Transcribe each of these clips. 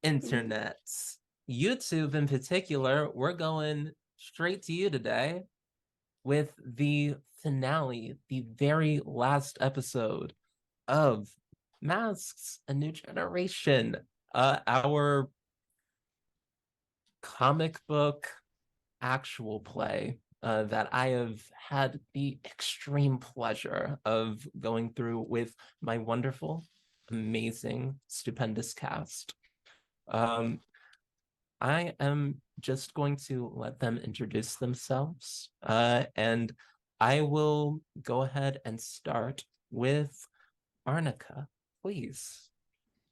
internets, YouTube in particular, we're going straight to you today with the finale, the very last episode of Masks: A New Generation, our comic book actual play that I have had the extreme pleasure of going through with my wonderful, amazing, stupendous cast. Um, I am just going to let them introduce themselves, and I will go ahead and start with Arnica, please.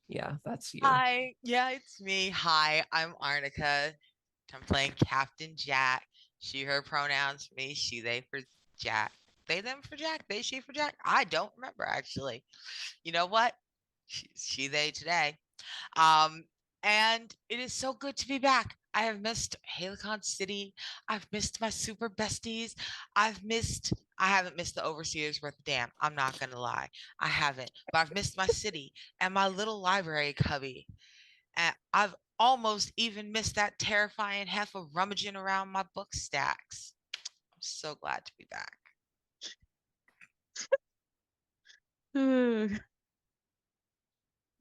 Yeah, that's you. Hi, yeah, it's me. Hi, I'm Arnica. I'm playing Captain Jack. She, her pronouns, me, she, they for Jack. They, them for Jack, they, she for Jack. I don't remember actually. You know what? She they today. Um, and it is so good to be back. I have missed Halicon City. I've missed my super besties. I haven't missed the overseers worth a damn. I'm not gonna lie. I haven't. But I've missed my city and my little library cubby. And I've almost even missed that terrifying heifer rummaging around my book stacks. I'm so glad to be back.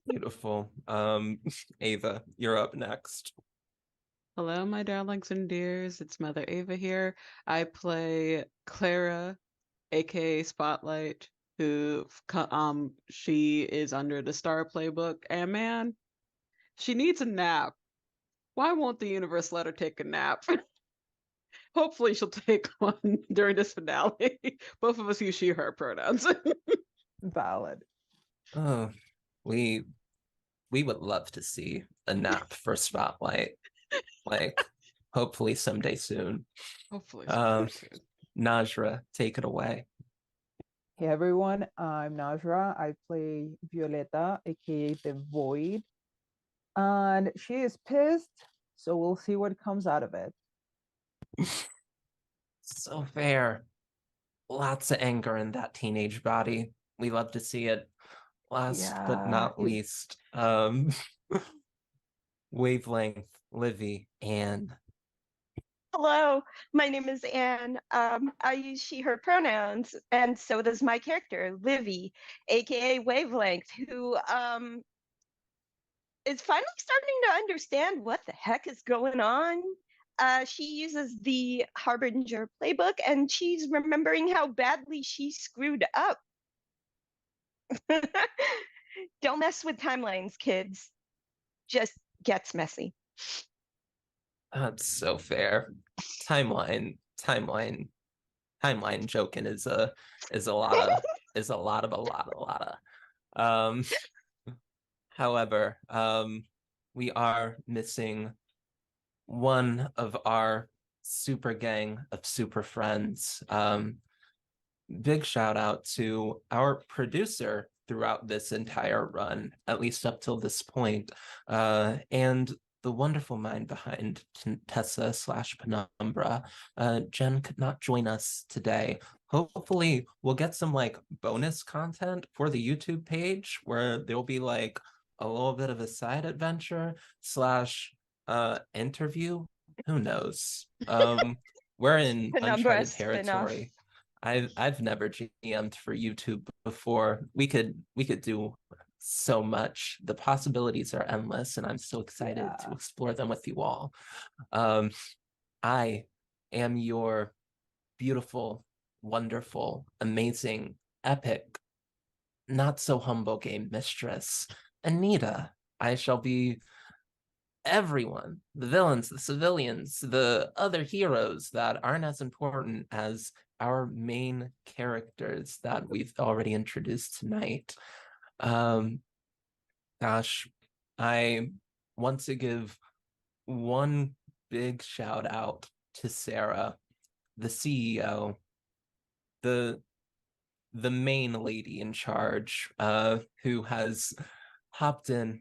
Beautiful. Ava, you're up next. Hello, my darlings and dears. It's Mother Ava here. I play Clara, aka Spotlight, who she is under the Star Playbook, and man, she needs a nap. Why won't the universe let her take a nap? Hopefully, she'll take one during this finale. Both of us use she, her pronouns. Valid. Oh, we would love to see a nap for Spotlight. Like, hopefully someday soon. Hopefully, soon. Najra, take it away. Hey everyone, I'm Najra. I play Violeta, aka the Void. And she is pissed, so we'll see what comes out of it. So fair. Lots of anger in that teenage body. We love to see it. Last but not least, Wavelength, Livy, Anne. Hello, my name is Anne. I use she, her pronouns, and so does my character, Livy, aka Wavelength, who is finally starting to understand what the heck is going on. She uses the Harbinger playbook, and she's remembering how badly she screwed up. Don't mess with timelines, kids. Just gets messy. That's so fair. Timeline joking is a lot of. However, we are missing one of our super gang of super friends. Big shout out to our producer throughout this entire run, at least up till this point, and the wonderful mind behind Tessa / Penumbra. Jen could not join us today. Hopefully, we'll get some like bonus content for the YouTube page where there'll be like a little bit of a side adventure / interview. Who knows? We're in uncharted territory. I've never GM'd for YouTube before. We could do so much. The possibilities are endless, and I'm so excited to explore them with you all. I am your beautiful, wonderful, amazing, epic, not so humble game mistress, Anita. I shall be everyone, the villains, the civilians, the other heroes that aren't as important as our main characters that we've already introduced tonight. Gosh, I want to give one big shout out to Sarah, the CEO, the main lady in charge, who has hopped in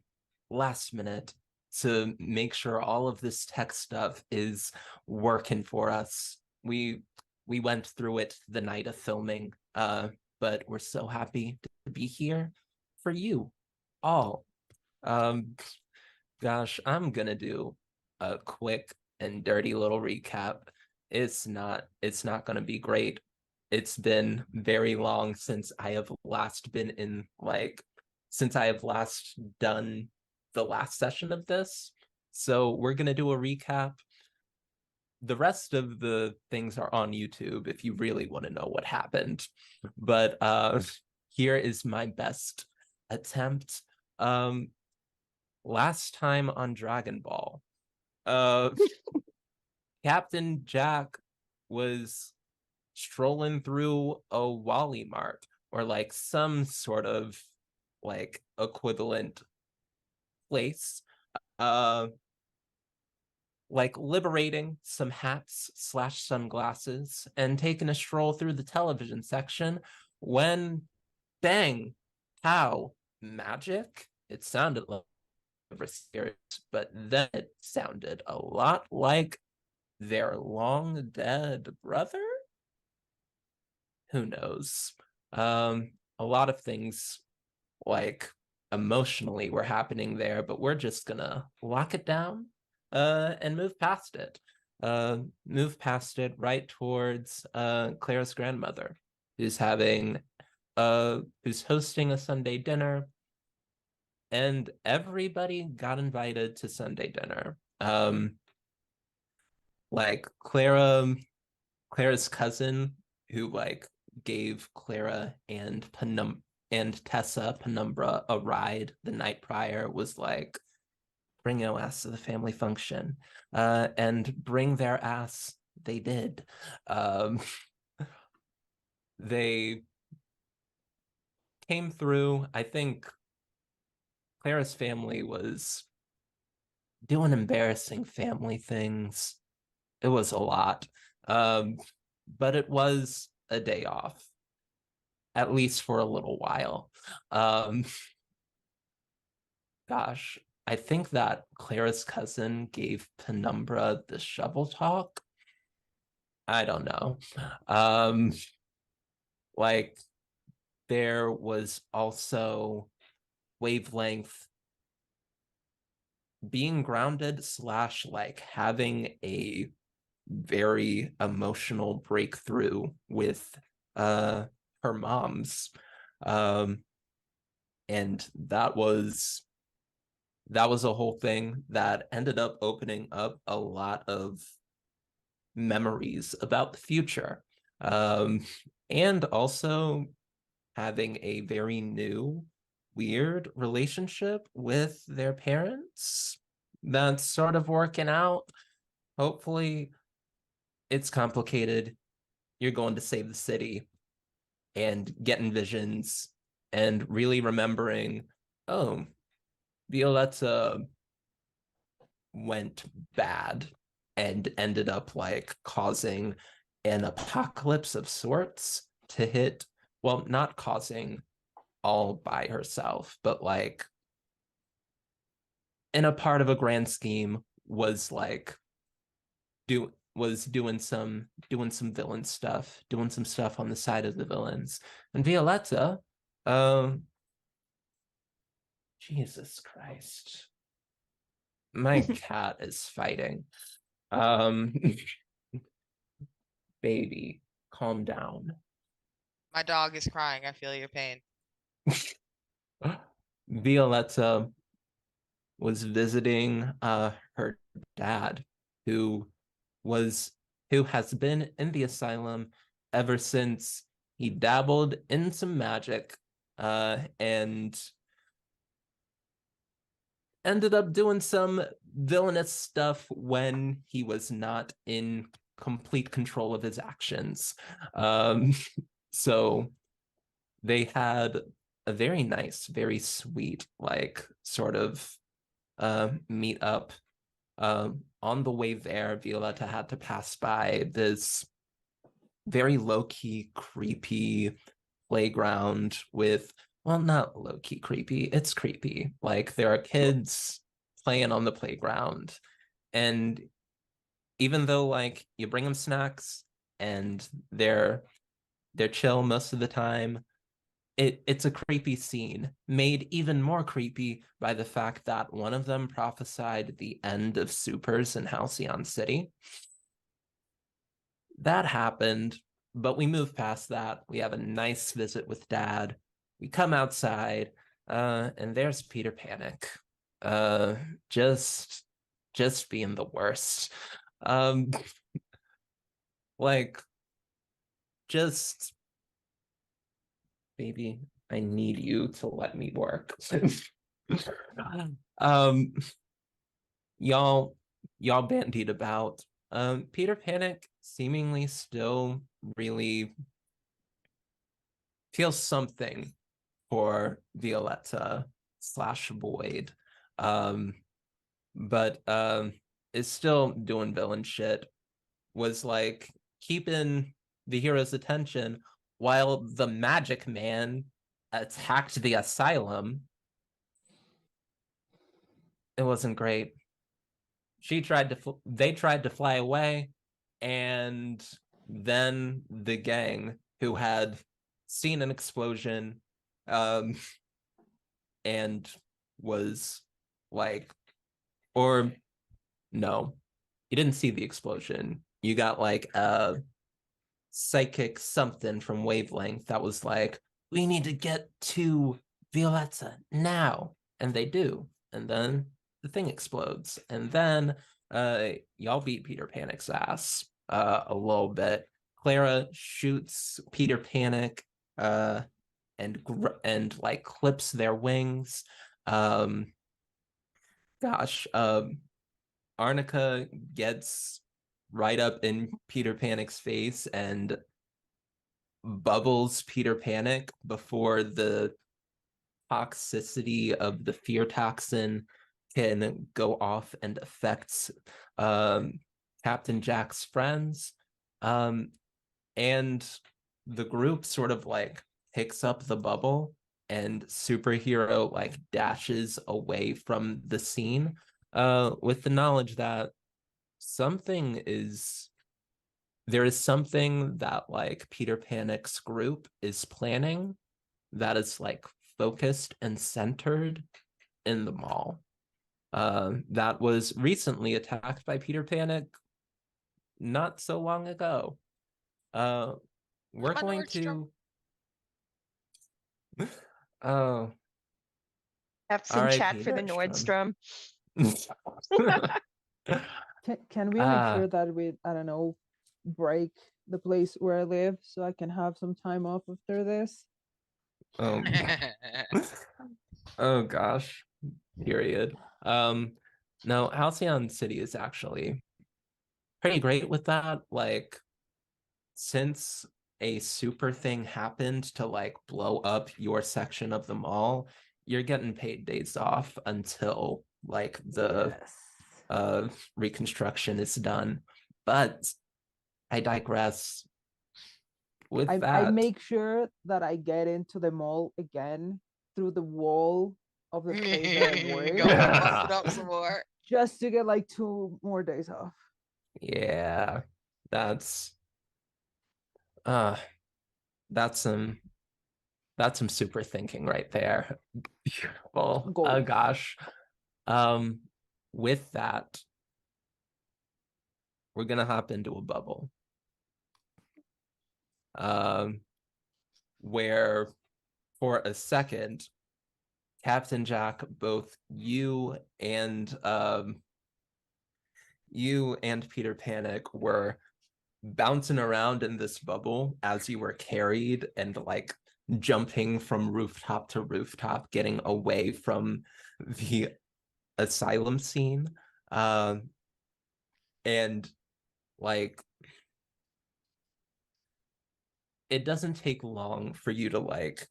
last minute to make sure all of this tech stuff is working for us. We went through it the night of filming, but we're so happy to be here for you all. Go Gosh, I'm gonna do a quick and dirty little recap. It's not gonna be great. It's been very long since I have last been in since I have last done the last session of this. So we're gonna do a recap. The rest of the things are on YouTube if you really want to know what happened. But here is my best attempt. Last time on Dragon Ball, uh Captain Jack was strolling through a Wally Mart or like some sort of like equivalent place, uh like liberating some hats slash sunglasses and taking a stroll through the television section when bang, how magic. It sounded like a spirit, but then it sounded a lot like their long dead brother. Who knows? A lot of things like emotionally were happening there, but we're just gonna lock it down and move past it. Move past it right towards Clara's grandmother, who's who's hosting a Sunday dinner, and everybody got invited to Sunday dinner. Like Clara's cousin, who like gave Clara and Tessa Penumbra a ride the night prior, was like, bring your ass to the family function. And bring their ass they did. They came through. I think Clara's family was doing embarrassing family things. It was a lot. But it was a day off, at least for a little while. Gosh, I think that Clara's cousin gave Penumbra the shovel talk. I don't know. Like there was also Wavelength being grounded slash like having a very emotional breakthrough with her mom's. And that was a whole thing that ended up opening up a lot of memories about the future, and also having a very new weird relationship with their parents that's sort of working out. Hopefully it's complicated. You're going to save the city and getting visions and really remembering, oh, Violetta went bad and ended up like causing an apocalypse of sorts to hit, well, not causing all by herself, but like in a part of a grand scheme was like doing some villain stuff, doing some stuff on the side of the villains. And Violetta, Jesus Christ, my cat is fighting. Baby, calm down. My dog is crying. I feel your pain. Violetta was visiting her dad, who has been in the asylum ever since he dabbled in some magic and ended up doing some villainous stuff when he was not in complete control of his actions. So they had a very nice, very sweet, like sort of meet up. On the way there, Violetta had to pass by this very low-key, creepy playground with, well, not low-key creepy, it's creepy. Like there are kids playing on the playground, and even though like you bring them snacks and they're chill most of the time, it's a creepy scene, made even more creepy by the fact that one of them prophesied the end of supers in Halcyon City. That happened, but we move past that. We have a nice visit with Dad. We come outside, and there's Peter Panic. Just being the worst. Like, just, baby, I need you to let me work. y'all bandied about. Peter Panic seemingly still really feels something for Violetta / Void. But is still doing villain shit. Was like keeping the hero's attention while the Magic Man attacked the asylum. It wasn't great. They tried to fly away, and then the gang, who had seen an explosion, and was like, or no, you didn't see the explosion. You got like a psychic something from Wavelength that was like, we need to get to Violetta now. And they do. And then the thing explodes. And then y'all beat Peter Panic's ass a little bit. Clara shoots Peter Panic and like clips their wings. Arnica gets right up in Peter Panic's face and bubbles Peter Panic before the toxicity of the fear toxin can go off and affect Captain Jack's friends. And the group sort of like picks up the bubble, and Superhero like dashes away from the scene with the knowledge that there is something that like Peter Panic's group is planning that is like focused and centered in the mall. That was recently attacked by Peter Panic not so long ago. We're going to oh, Have some chat R.I.P. for the Nordstrom. Nordstrom. Can we make sure that we, I don't know, break the place where I live so I can have some time off after this? Oh gosh, period. No, Halcyon City is actually pretty great with that. Like, since a super thing happened to like blow up your section of the mall, you're getting paid days off until like the Yes. reconstruction is done. But I digress. With I that, make sure that I get into the mall again through the wall of the place that I work, Go bust it up some more. just to get like 2 more days off. yeah, that's some super thinking right there. Beautiful. Oh Goals. gosh. With that, we're gonna hop into a bubble. Where for a second, Captain Jack, both you and Peter Panic were bouncing around in this bubble as you were carried and like jumping from rooftop to rooftop, getting away from the asylum scene. And like, it doesn't take long for you to like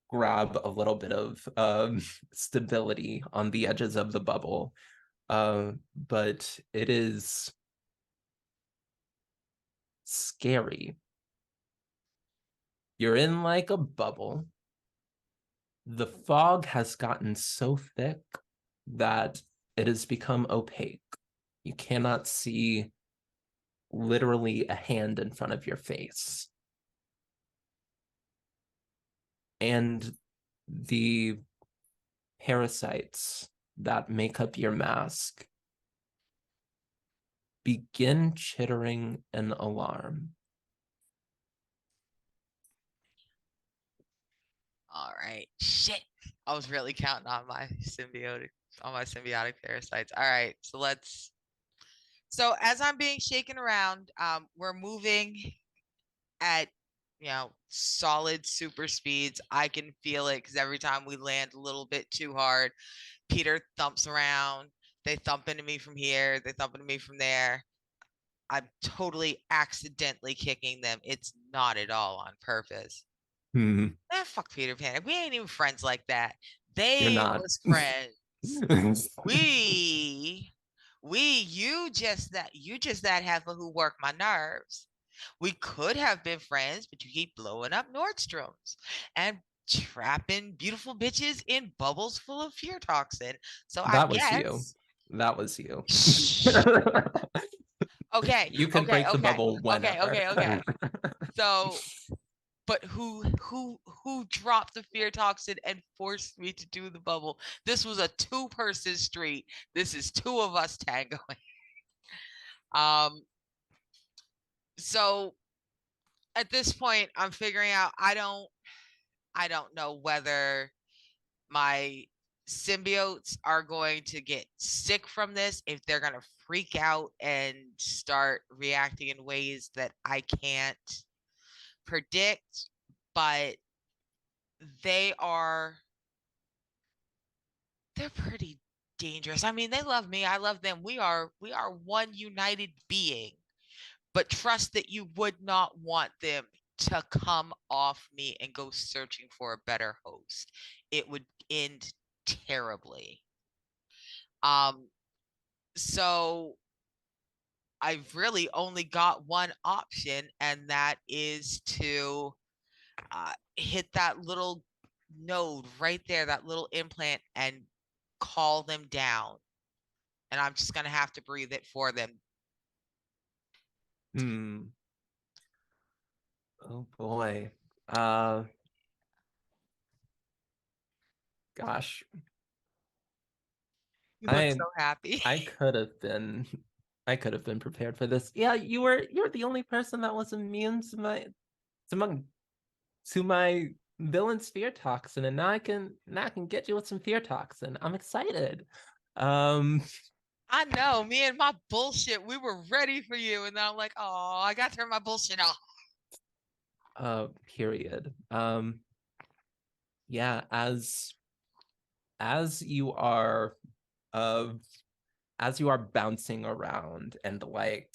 grab a little bit of stability on the edges of the bubble. But it is scary. You're in like a bubble. The fog has gotten so thick that it has become opaque. You cannot see literally a hand in front of your face. and the parasites that make up your mask begin chittering an alarm. All right. Shit. I was really counting on my symbiotic parasites. All right. So as I'm being shaken around, we're moving at solid super speeds. I can feel it because every time we land a little bit too hard, Peter thumps around. They thump into me from here. They thump into me from there. I'm totally accidentally kicking them. It's not at all on purpose. Fuck Peter Pan. We ain't even friends like that. You're They not. was friends. You just that heifer who work my nerves. We could have been friends, but you keep blowing up Nordstrom's and trapping beautiful bitches in bubbles full of fear toxin. So That was you. That was you. Okay. You can break the bubble whenever. Okay. So, but who dropped the fear toxin and forced me to do the bubble? This was a 2-person street. This is 2 of us tangoing. So at this point, I'm figuring out I don't know whether my symbiotes are going to get sick from this, if they're going to freak out and start reacting in ways that I can't predict, but they're pretty dangerous. I mean, they love me, I love them. We are one united being. But trust that you would not want them to come off me and go searching for a better host. It would end terribly. So I've really only got one option, and that is to hit that little node right there, that little implant, and call them down. And I'm just gonna have to breathe it for them. Oh boy. Gosh. You look so happy. I could have been prepared for this. Yeah, you're the only person that was immune to my villain fear toxin, and now I can get you with some fear toxin. I'm excited. I know, me and my bullshit, we were ready for you, and then I'm like, oh, I got to turn my bullshit off. Period. Yeah, as you are bouncing around and like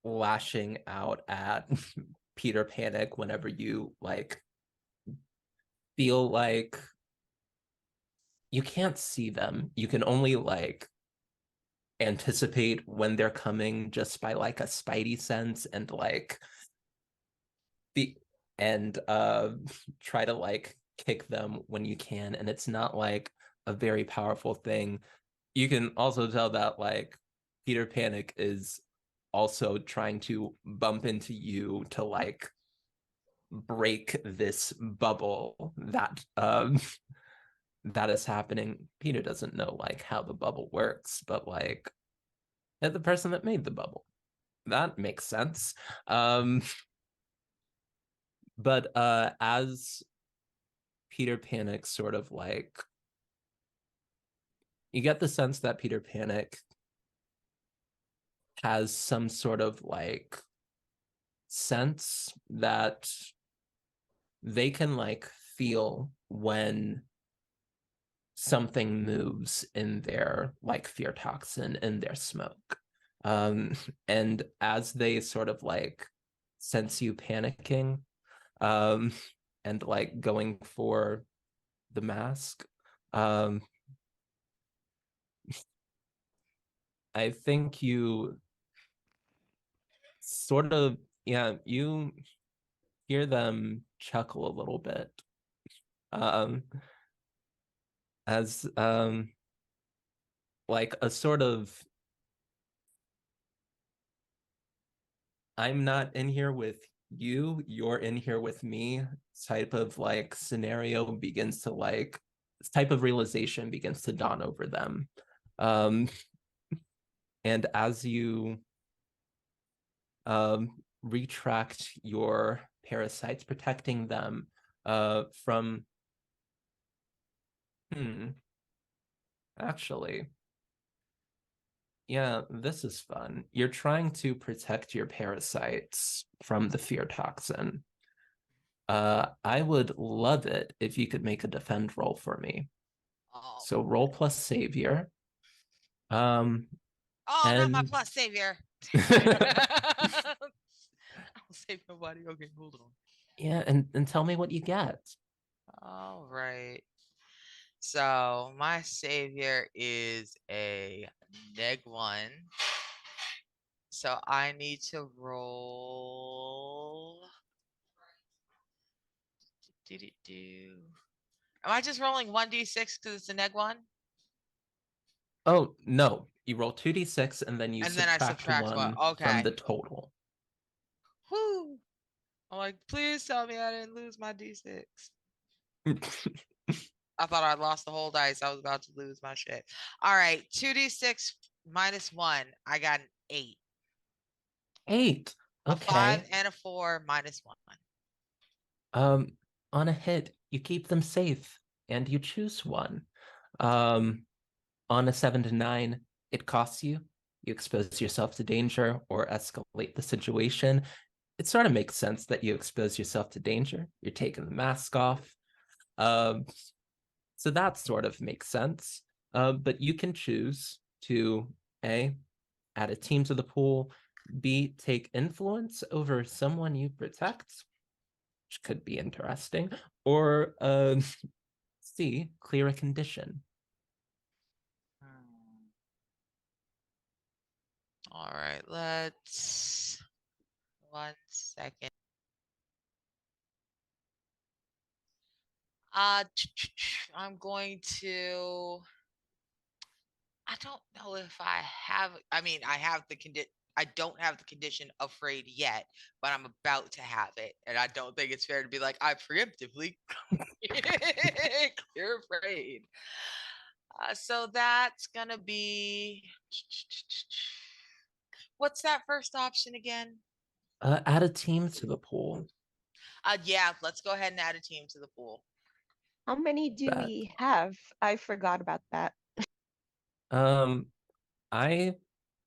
lashing out at Peter Panic whenever you like feel like you can't see them. You can only like anticipate when they're coming just by like a spidey sense and like try to like kick them when you can, and it's not like a very powerful thing. You can also tell that like Peter Panic is also trying to bump into you to like break this bubble that that is happening. Peter doesn't know like how the bubble works, but like the person that made the bubble, that makes sense. But as Peter Panic sort of like, you get the sense that Peter Panic has some sort of like sense that they can like feel when something moves in their like fear toxin, in their smoke. And as they sort of like sense you panicking, and like going for the mask, I think you sort of, yeah, you hear them chuckle a little bit, as like a sort of, I'm not in here with you're in here with me type of like scenario begins to like this type of realization begins to dawn over them. And as you retract your parasites, protecting them from actually, yeah, this is fun. You're trying to protect your parasites from the fear toxin. I would love it if you could make a defend roll for me. Oh, So roll plus savior. oh, not my And plus savior. I'll save nobody. Okay, hold on. yeah, and tell me what you get. All right. So my savior is a -1. So I need to roll. Am I just rolling 1d6 because it's a -1? Oh no, you roll 2d6 and then you And then I subtract subtract one. one from Okay. the total. Whoo. I'm like, please tell me I didn't lose my d6. I thought I lost the whole dice. I was about to lose my shit. All right, 2d6 -1. I got an 8. 8. A 5 Okay. and a 4 -1. On a hit, you keep them safe and you choose one. On a 7 to 9, it costs you. You expose yourself to danger or escalate the situation. It sort of makes sense that you expose yourself to danger. You're taking the mask off. So that sort of makes sense. But you can choose to A, add a team to the pool, B, take influence over someone you protect, which could be interesting, or C, clear a condition. All right, let's 1 second. I'm going to. I don't know if I have. I mean, I have the condition. I don't have the condition afraid yet, but I'm about to have it, and I don't think it's fair to be like I preemptively clear afraid. So that's gonna be. What's that first option again? Add a team to the pool. Yeah, let's go ahead and add a team to the pool. How many do Bet. we have? I forgot about that. I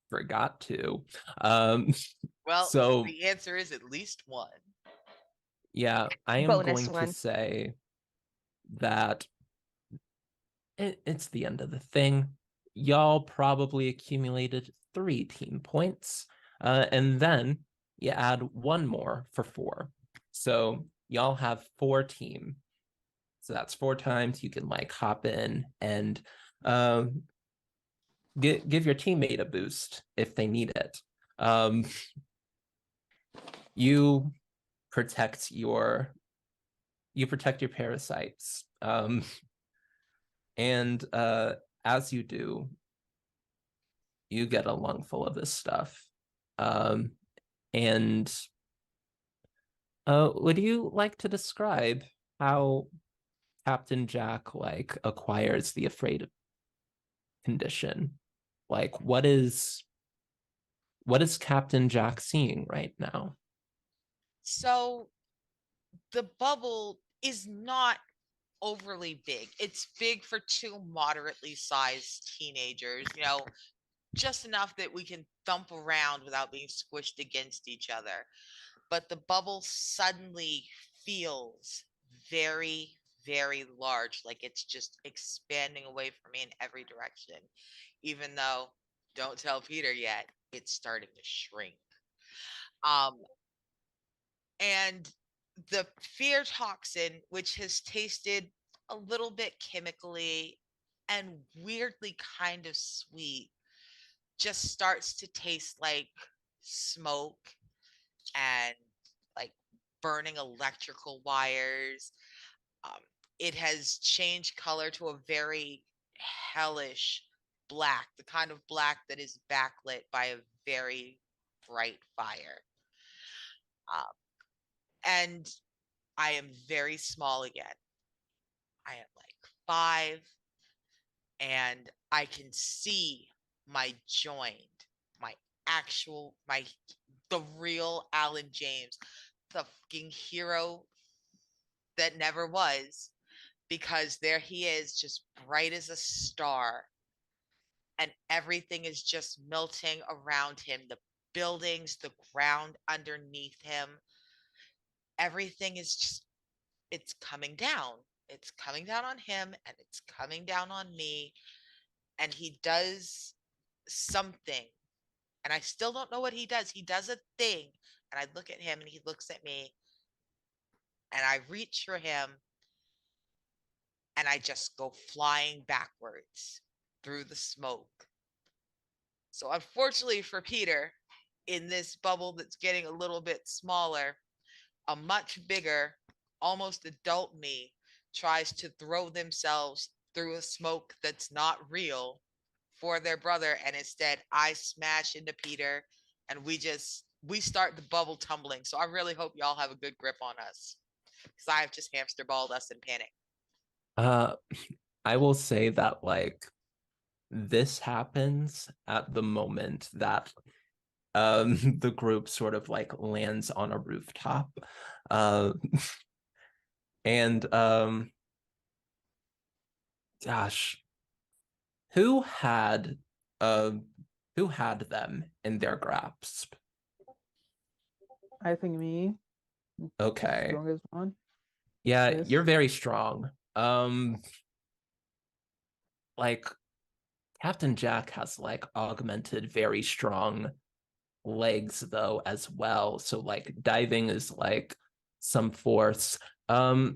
forgot to. Well, So the answer is at least one. yeah, I am Bonus going to one. say that it's the end of the thing. Y'all probably accumulated 3 team points, and then you add one more for 4. So y'all have 4 team. So that's 4 times you can like hop in and give your teammate a boost if they need it. You protect your parasites. And as you do, you get a lung full of this stuff. And would you like to describe how Captain Jack like acquires the afraid condition? Like what is Captain Jack seeing right now? So the bubble is not overly big. It's big for 2 moderately sized teenagers, just enough that we can thump around without being squished against each other. But the bubble suddenly feels very, very large, like it's just expanding away from me in every direction. Even though, don't tell Peter yet, it's starting to shrink. Um, and the fear toxin, which has tasted a little bit chemically and weirdly kind of sweet, just starts to taste like smoke and like burning electrical wires. Um, it has changed color to a very hellish black, the kind of black that is backlit by a very bright fire. Um, And I am very small again. I am like 5, and I can see my joint, the real Alan James, the fucking hero that never was, because there he is, just bright as a star, and everything is just melting around him. The buildings, the ground underneath him, everything is just, it's coming down. It's coming down on him, and it's coming down on me. And he does something, and I still don't know what he does. He does a thing, and I look at him, and he looks at me, and I reach for him, and I just go flying backwards through the smoke. So, unfortunately for Peter, in this bubble that's getting a little bit smaller, a much bigger, almost adult me tries to throw themselves through a smoke that's not real for their brother, and instead I smash into Peter, and we start the bubble tumbling. So I really hope y'all have a good grip on us, because I've just hamster balled us in panic. I will say that like this happens at the moment that the group sort of like lands on a rooftop. And gosh, who had them in their grasp? I think me. Okay. Strongest one. Yeah, Yes. you're very strong. Like Captain Jack has like augmented very strong legs though as well. So like diving is like some force. I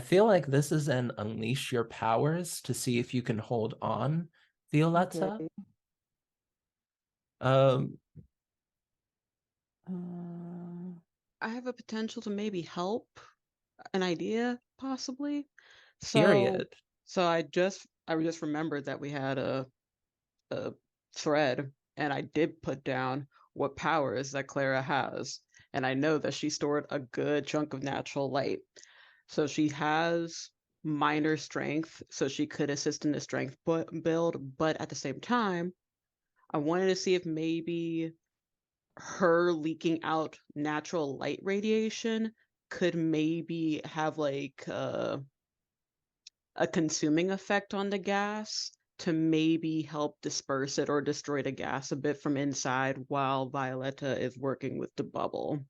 feel like this is an unleash your powers to see if you can hold on, Violetta. Okay. Um, I have a potential to maybe help, an idea possibly. period. So I just remembered that we had a thread, and I did put down what powers that Clara has, and I know that she stored a good chunk of natural light. So she has minor strength, so she could assist in the strength build, but at the same time, I wanted to see if maybe her leaking out natural light radiation could maybe have like a consuming effect on the gas to maybe help disperse it or destroy the gas a bit from inside while Violetta is working with the bubble.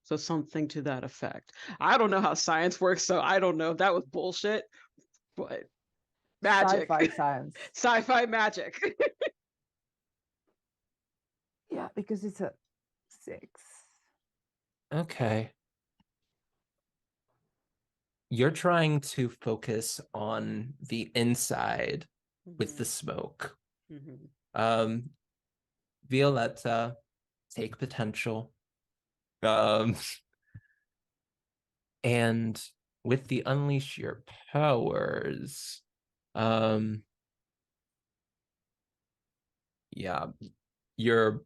So something to that effect. I don't know how science works, so I don't know if that was bullshit, but magic. Sci-fi science. Sci-fi magic. Yeah, because it's a 6. Okay. You're trying to focus on the inside with the smoke. Violetta, take potential. And with the unleash your powers, yeah, you're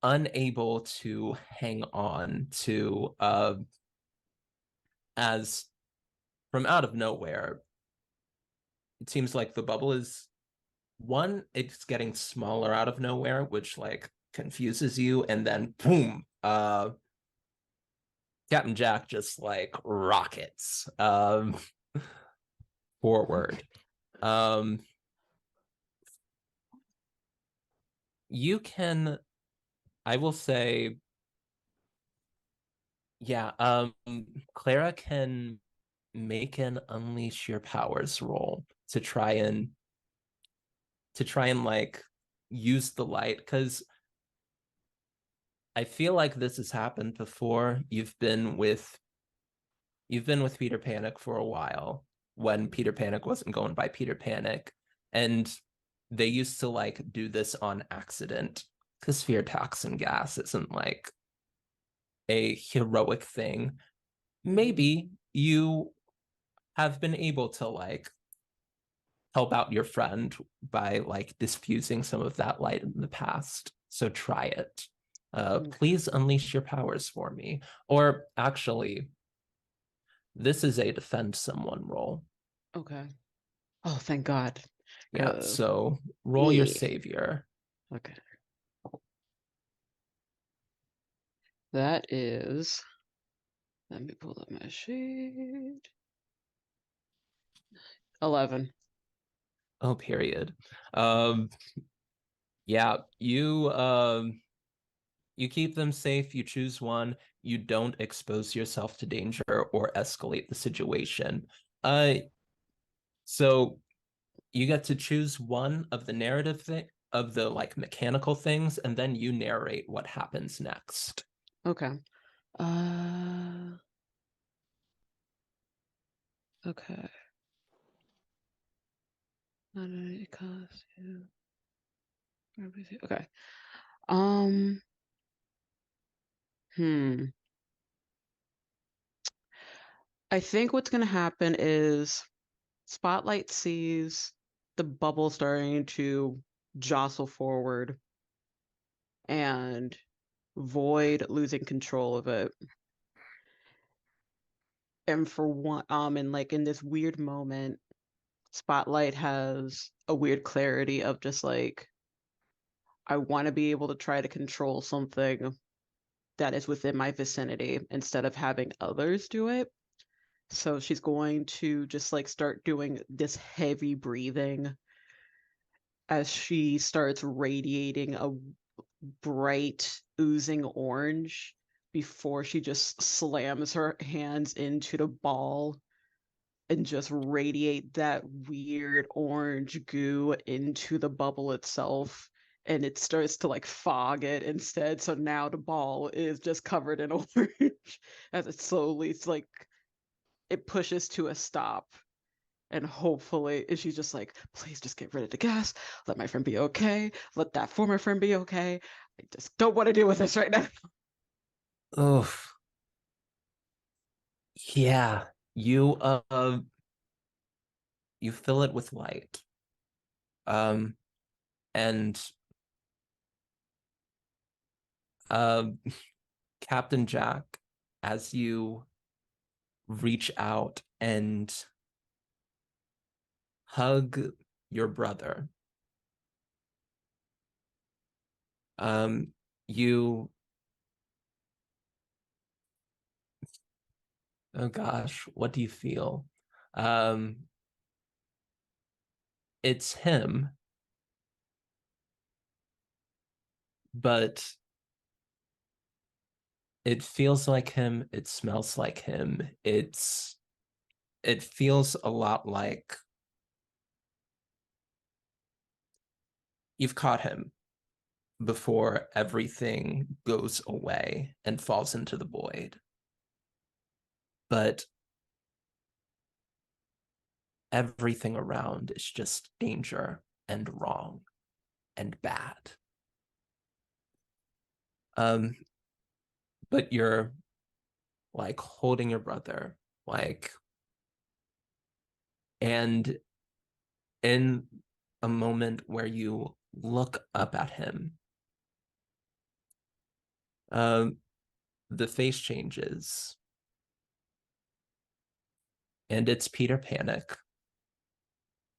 unable to hang on to as from out of nowhere, it seems like the bubble is it's getting smaller out of nowhere, which like confuses you, and then boom, Captain Jack just like rockets forward. You can, I will say, yeah, Clara can make an unleash your powers roll to try and like use the light, because I feel like this has happened before. You've been with Peter Panic for a while when Peter Panic wasn't going by Peter Panic, and they used to like do this on accident because fear toxin gas isn't like a heroic thing. Maybe you have been able to like help out your friend by like diffusing some of that light in the past. So try it. Please unleash your powers for me. Or actually, this is a defend someone roll. Okay. Oh, thank God. Yeah, so roll your savior. Okay. That is. Let me pull up my sheet. 11. Oh, period. Yeah, you keep them safe, you choose one, you don't expose yourself to danger or escalate the situation. So you get to choose one of the narrative thing of the like mechanical things, and then you narrate what happens next. Okay. Okay. It costs you. Okay. I think what's gonna happen is Spotlight sees the bubble starting to jostle forward and Void losing control of it. And for one, and like in this weird moment, Spotlight has a weird clarity of just like, I want to be able to try to control something that is within my vicinity instead of having others do it. So she's going to just like start doing this heavy breathing as she starts radiating a bright oozing orange before she just slams her hands into the ball and just radiate that weird orange goo into the bubble itself, and it starts to like fog it instead, so now the ball is just covered in orange as it slowly, it's like it pushes to a stop. And hopefully, and she's just like, please just get rid of the gas. Let my friend be okay. Let that former friend be okay. I just don't want to deal with this right now. Oof. Yeah, you you fill it with light. And uh Captain Jack, as you reach out and hug your brother, you, oh gosh, what do you feel? It's him, but it feels like him, it smells like him. It feels a lot like you've caught him before everything goes away and falls into the void. But everything around is just danger and wrong and bad. But you're like holding your brother, like, and in a moment where you look up at him, the face changes, and it's Peter Panic,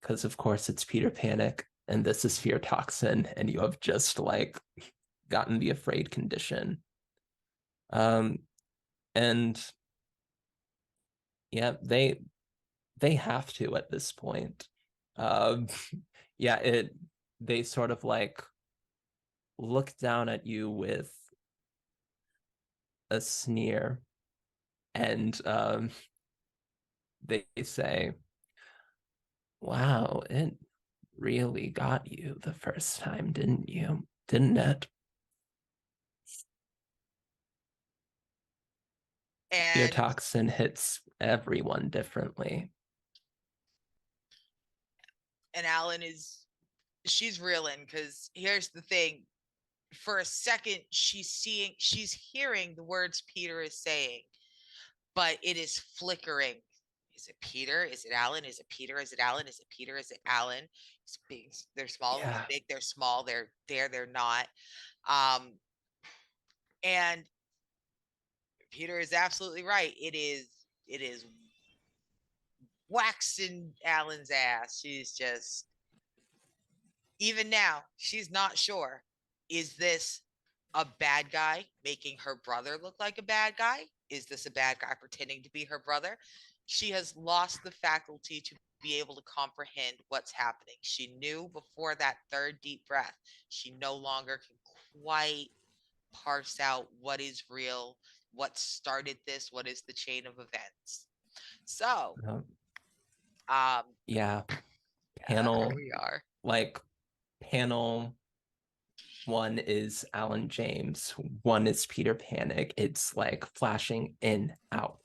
because of course it's Peter Panic, and this is fear toxin, and you have just like gotten the afraid condition. And yeah, they have to at this point. Yeah, they sort of like look down at you with a sneer, and they say, wow, it really got you the first time, didn't you? Didn't it? Fear And toxin hits everyone differently. Alan she's reeling because here's the thing. For a second, she's hearing the words Peter is saying, but it is flickering. Is it Peter? Is it Alan? Is it Peter? Is it Alan? Is it Peter? Is it Alan? It's big. They're small. Yeah. They're big. They're small. They're there. They're not. Um, And Peter is absolutely right. It is waxing Alan's ass. She's just, even now, she's not sure. Is this a bad guy making her brother look like a bad guy? Is this a bad guy pretending to be her brother? She has lost the faculty to be able to comprehend what's happening. She knew before that third deep breath. She no longer can quite parse out what is real, what started this, what is the chain of events. So, Yeah, here panel we are. like panel one is Alan James, one is Peter Panic. It's like flashing in, out,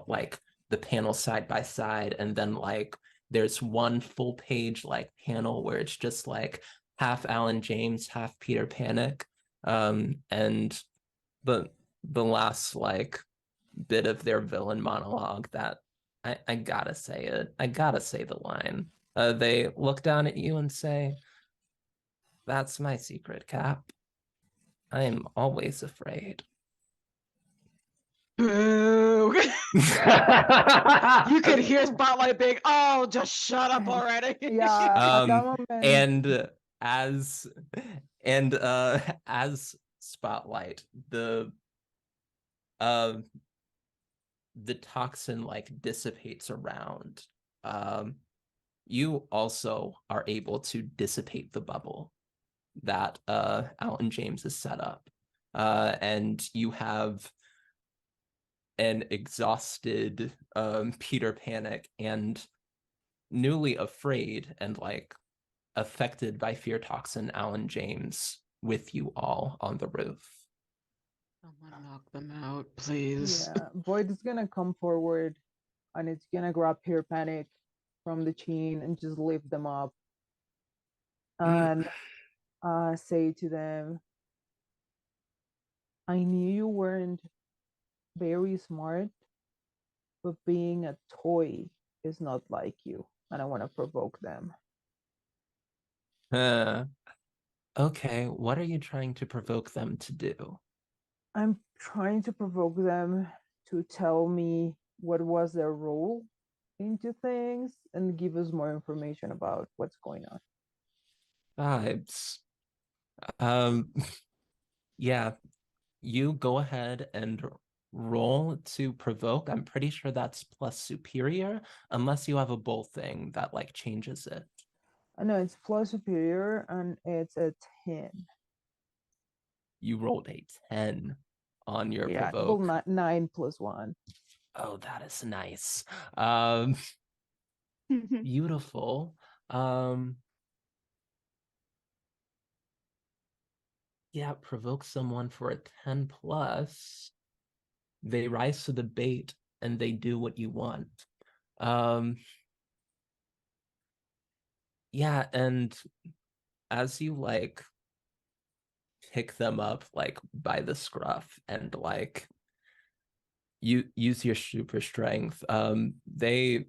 like the panel side by side. And then like there's one full page like panel where it's just like half Alan James, half Peter Panic. And the last like bit of their villain monologue that I gotta say it. I gotta say the line. They look down at you and say, "That's my secret, Cap. I am always afraid." Boo! You could hear Spotlight being, oh, just shut up already. Yeah, at that moment. And as as Spotlight, the toxin like dissipates around. You also are able to dissipate the bubble that Alan James has set up. And you have an exhausted Peter Panic and newly afraid and like affected by fear toxin Alan James with you all on the roof. Someone knock them out, please. Yeah, Void is gonna come forward and it's gonna grab Peter Panic from the chin and just lift them up and say to them, I knew you weren't very smart, but being a toy is not like you, and I want to provoke them. Okay, what are you trying to provoke them to do? I'm trying to provoke them to tell me what was their role into things and give us more information about what's going on. Vibes. Yeah, you go ahead and roll to provoke. I'm pretty sure that's plus superior, unless you have a bull thing that like changes it. I know it's plus superior and it's a 10. You rolled a 10 on your Yeah, provoke. well, 9 plus 1. Oh, that is nice. Beautiful. Yeah, provoke someone for a 10 plus. They rise to the bait and they do what you want. Yeah, and as you like pick them up like by the scruff and like you use your super strength, they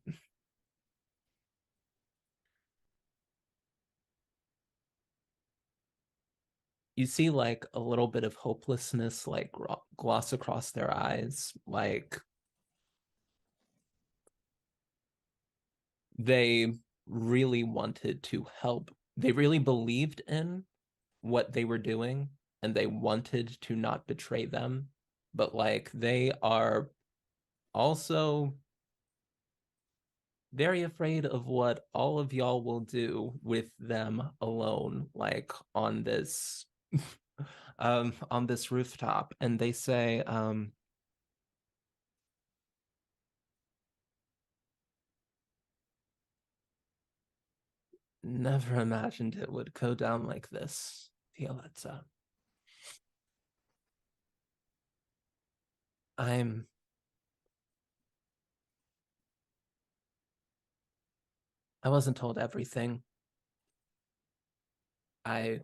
you see like a little bit of hopelessness like gloss across their eyes, like they really wanted to help. They really believed in what they were doing and they wanted to not betray them, but like they are also very afraid of what all of y'all will do with them alone, like on this on this rooftop. And they say, never imagined it would go down like this, Violetta. I wasn't told everything. I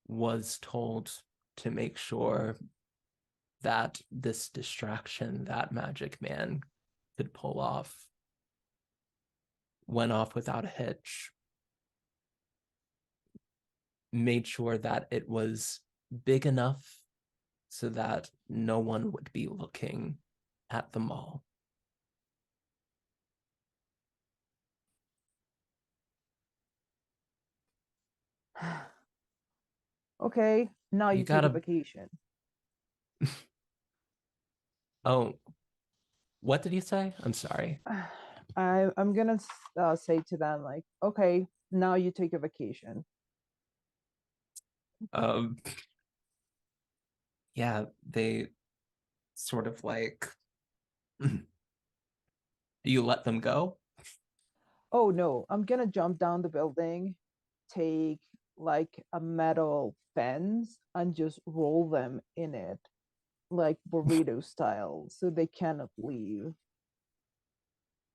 was told to make sure that this distraction that Magic Man could pull off went off without a hitch. Made sure that it was big enough so that no one would be looking at the mall. Okay, now You you take a gotta- vacation. Oh, what did you say? I'm sorry. I'm gonna say to them like, okay, now you take a vacation. Um, yeah, they sort of like, do you let them go? Oh no, I'm gonna jump down the building, take like a metal fence and just roll them in it, like burrito style, so they cannot leave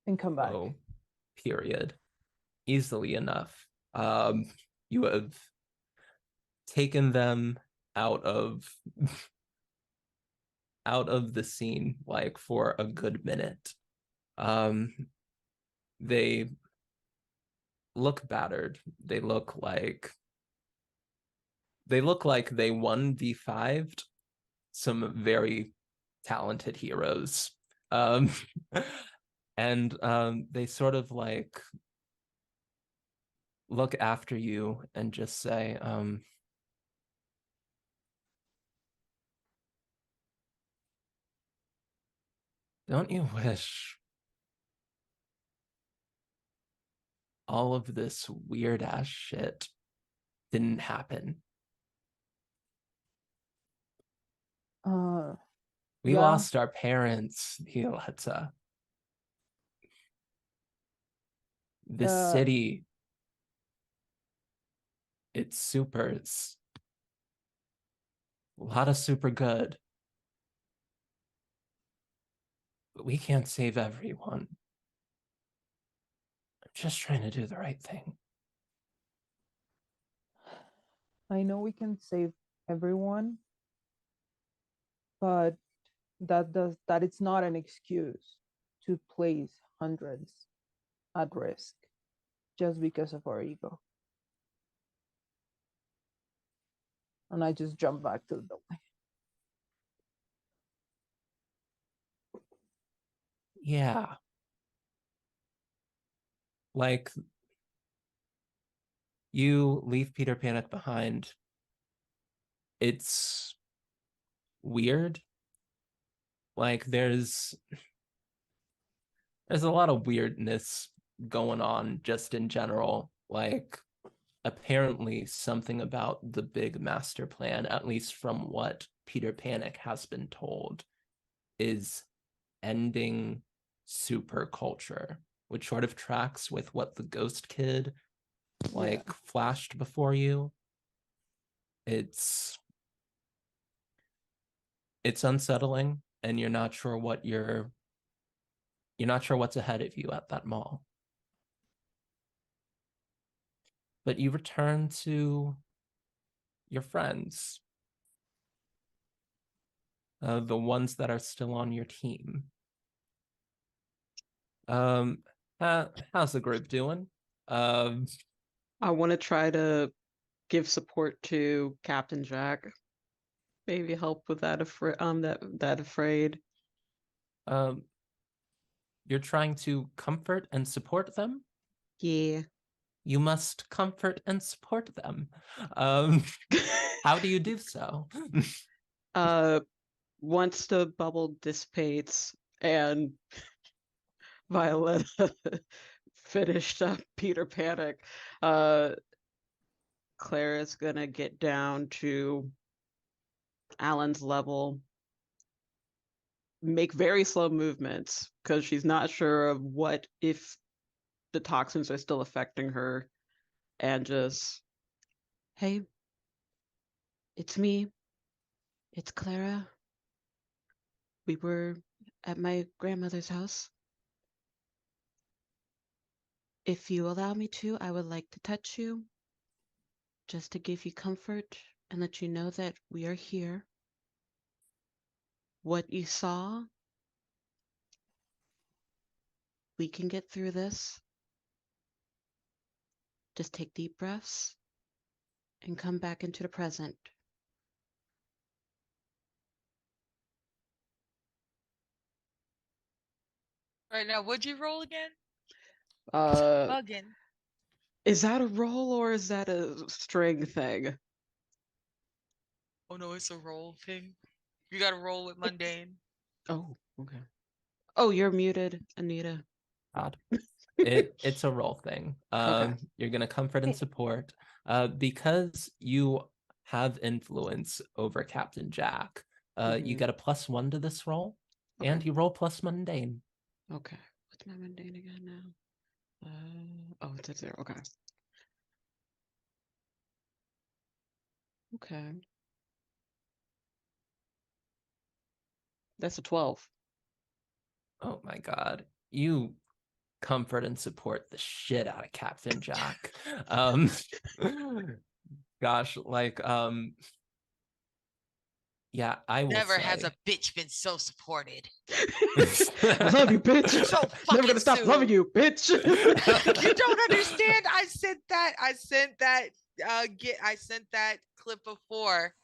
and come back. Oh, period. Easily enough. You have taken them out of out of the scene like for a good minute. Um, they look battered. They look like they 1v5'd some very talented heroes. Um, and they sort of like look after you and just say, don't you wish all of this weird ass shit didn't happen? We Yeah. lost our parents, Violetta. This city, it's supers. A lot of super good. But we can't save everyone. I'm just trying to do the right thing. I know we can save everyone, but that it's not an excuse to place hundreds at risk just because of our ego. And I just jump back to the building. Yeah. Like, you leave Peter Panic behind. It's weird. Like, there's a lot of weirdness going on just in general. Like, apparently something about the big master plan, at least from what Peter Panic has been told, is ending super culture, which sort of tracks with what the ghost kid like flashed before you. It's unsettling, and you're not sure what's ahead of you at that mall. But you return to your friends, the ones that are still on your team. How's the group doing? I want to try to give support to Captain Jack. Maybe help with that afraid. You're trying to comfort and support them? Yeah. You must comfort and support them. How do you do so? Once the bubble dissipates and Violetta finished up Peter Panic, Clara's gonna get down to Alan's level, make very slow movements because she's not sure of what if the toxins are still affecting her, and just, hey, it's me. It's Clara. We were at my grandmother's house. If you allow me to, I would like to touch you, just to give you comfort and let you know that we are here. What you saw, we can get through this. Just take deep breaths and come back into the present. right now, what'd you roll again? Uh, Bugging. is that a roll or is that a string thing? Oh no, it's a roll thing. You gotta roll with mundane. Oh, okay. Oh, you're muted, Anita. God. It's a role thing. Okay. You're gonna comfort and support. Because you have influence over Captain Jack, you Mhm. get a +1 to this roll, Okay. and you roll plus mundane. Okay. What's my mundane again now? Oh, it's at 0. Okay. Okay. That's a 12. Oh my god. You comfort and support the shit out of Captain Jack. Um gosh, like yeah, I will Never has say. a bitch been so supported. I love you, bitch. So Never fucking gonna stop loving soon. you, bitch. You don't understand. I sent that clip before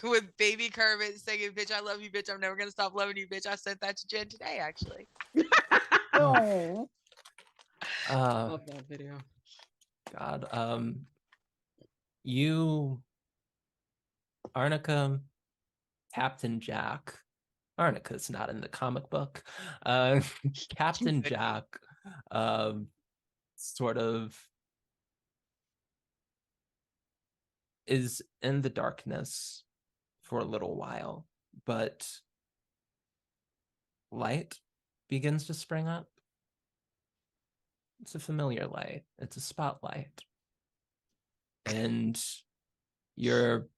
with baby Kermit singing "Bitch, I love you, bitch. I'm never gonna stop loving you, bitch." I sent that to Jen today, actually. Oh, Love that video. God, you, Arnica, Captain Jack. Arnica's not in the comic book. Captain Jack, sort of is in the darkness for a little while, but light begins to spring up. It's a familiar light. It's a spotlight. And your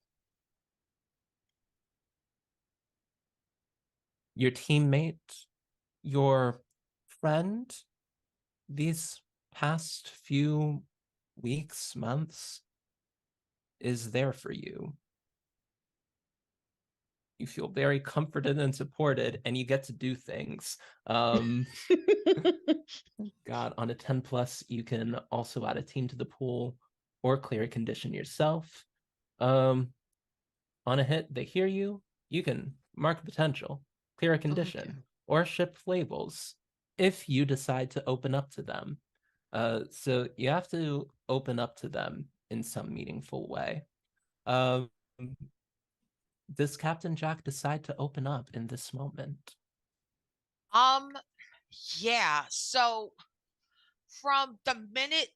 teammate, your friend, these past few weeks, months, is there for you. You feel very comforted and supported, and you get to do things. God, on a 10 plus, you can also add a team to the pool or clear a condition yourself. On a hit, they hear you. You can mark potential, clear a condition, or ship labels if you decide to open up to them. So you have to open up to them in some meaningful way. Does Captain Jack decide to open up in this moment? Yeah. So from the minute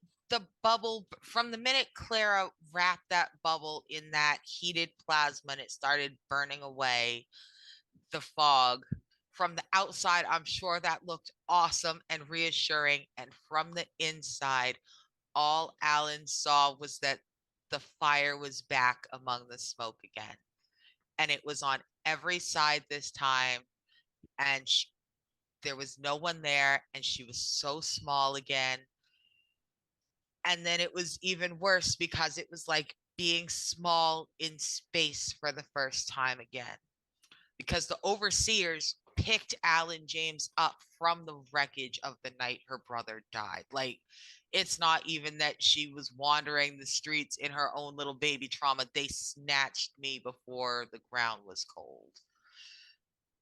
Clara wrapped that bubble in that heated plasma and it started burning away the fog from the outside, I'm sure that looked awesome and reassuring. And from the inside, all Alan saw was that the fire was back among the smoke again. And it was on every side this time. And there was no one there. And she was so small again. And then it was even worse because it was like being small in space for the first time again. Because the overseers picked Alan James up from the wreckage of the night her brother died. Like, it's not even that she was wandering the streets in her own little baby trauma. They snatched me before the ground was cold.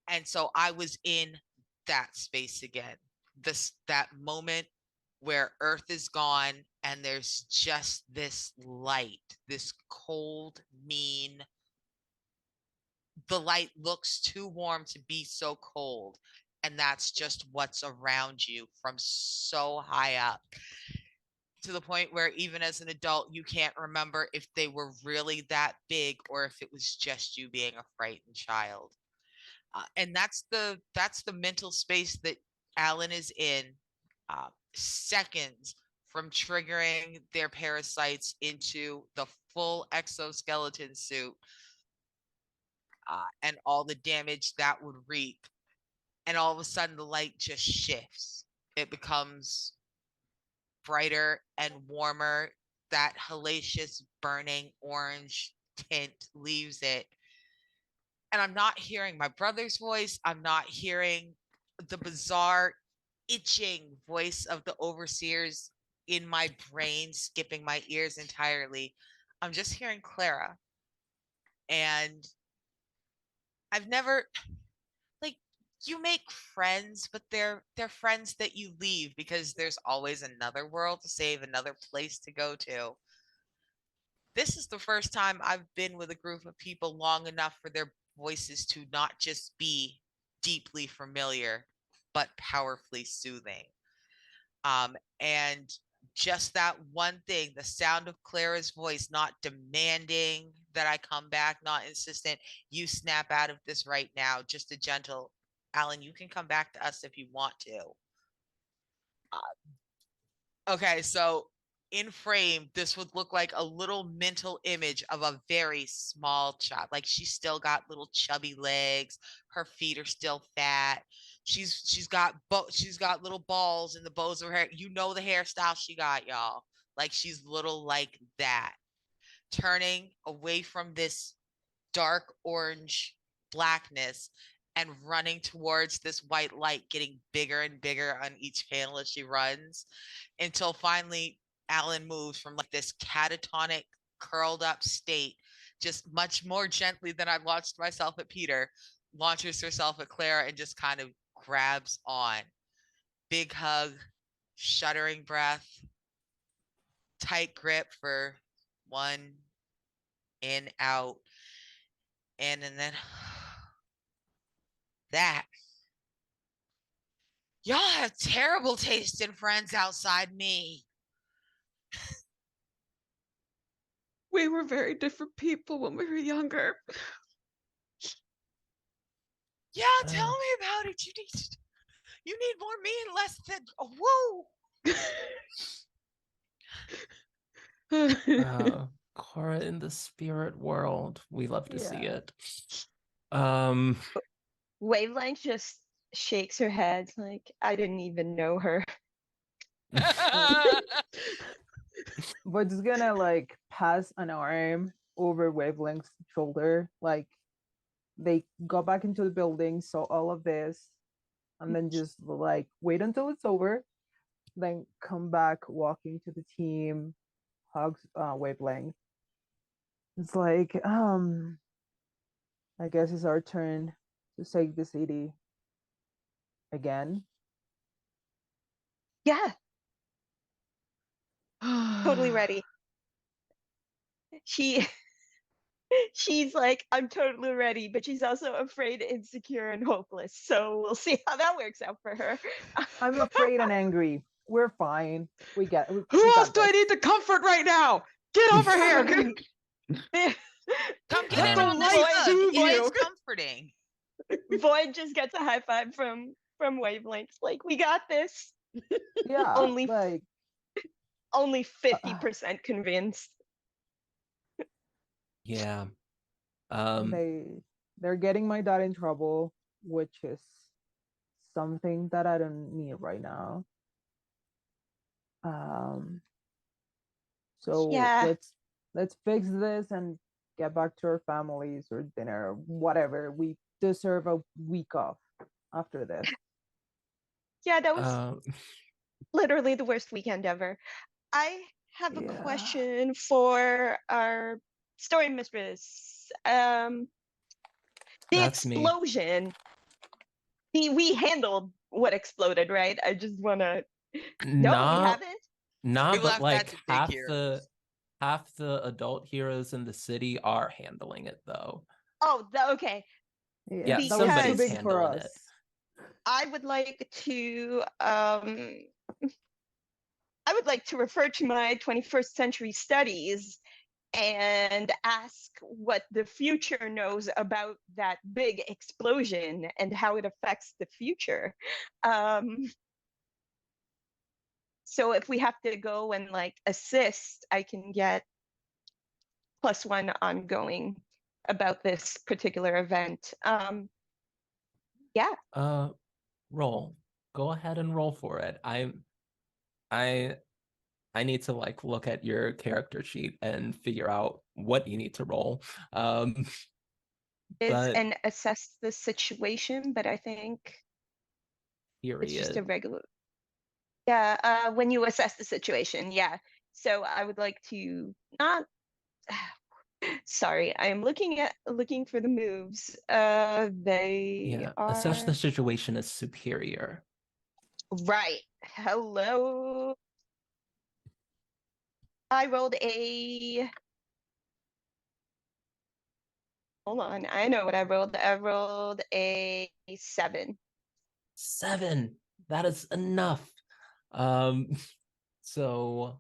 And so I was in that space again. That moment where Earth is gone and there's just this light, this cold, mean, the light looks too warm to be so cold. And that's just what's around you from so high up, to the point where even as an adult, you can't remember if they were really that big or if it was just you being a frightened child. And that's the mental space that Alan is in, seconds from triggering their parasites into the full exoskeleton suit, and all the damage that would reap. And all of a sudden, the light just shifts. It becomes brighter and warmer. That hellacious, burning orange tint leaves it. And I'm not hearing my brother's voice. I'm not hearing the bizarre, itching voice of the overseers in my brain, skipping my ears entirely. I'm just hearing Clara. And I've never, like, you make friends, but they're friends that you leave because there's always another world to save, another place to go to. This is the first time I've been with a group of people long enough for their voices to not just be deeply familiar, but powerfully soothing. And just that one thing, the sound of Clara's voice, not demanding that I come back, not insistent, you snap out of this right now, just a gentle, Alan, you can come back to us if you want to. Okay, so in frame, this would look like a little mental image of a very small child. Like she's still got little chubby legs, her feet are still fat. She's got little balls in the bows of her hair. You know the hairstyle she got, y'all. Like she's little like that. Turning away from this dark orange blackness and running towards this white light, getting bigger and bigger on each panel as she runs, until finally Alan moves from like this catatonic, curled up state, just much more gently than I launched myself at Peter, launches herself at Clara and just kind of grabs on. Big hug, shuddering breath, tight grip for one, in, out, and then that. Y'all have terrible taste in friends outside me. We were very different people when we were younger. Yeah, tell me about it. You need more me and less than whoa. Cora in the spirit world. We love to see Yeah. it. Wavelength just shakes her head like, I didn't even know her. But just gonna like pass an arm over Wavelength's shoulder. Like they got back into the building, saw all of this, and then just like wait until it's over, then come back walking to the team, hugs Wavelength. It's like, I guess it's our turn to save the city again. Yeah, totally ready. She's like, I'm totally ready, but she's also afraid, insecure, and hopeless. So we'll see how that works out for her. I'm afraid and angry. We're fine. We Who got else do I this. need to comfort right now? Get over here. Come get Let in the on this light hug. soothe It is you. comforting. Void just gets a high five from Wavelength. Like, we got this. Yeah, Only like only 50% convinced. Yeah. they're getting my dad in trouble, which is something that I don't need right now. So Yeah. let's fix this and get back to our families or dinner, whatever. We deserve a week off after this. Yeah, that was literally the worst weekend ever. I have a Yeah. question for our story mistress. The That's me. explosion. We handled what exploded, right? I just wanna. No, we haven't. Nah, We but left that like to big half the adult heroes in the city are handling it though. Oh, okay. Yeah, that was too somebody's big for handling us. it. I would like to I would like to refer to my 21st century studies and ask what the future knows about that big explosion and how it affects the future. So if we have to go and like assist, I can get +1 ongoing about this particular event. Yeah. Roll. Go ahead and roll for it. I need to like look at your character sheet and figure out what you need to roll. Is But and assess the situation, but I think it's just a period. regular. Yeah, when you assess the situation, yeah. So I would like to not Sorry, I'm looking for the moves. They Yeah, are assess the situation as superior. right. Hello. I rolled a. Hold on, I know what I rolled. I rolled a 7. 7. That is enough. Um, so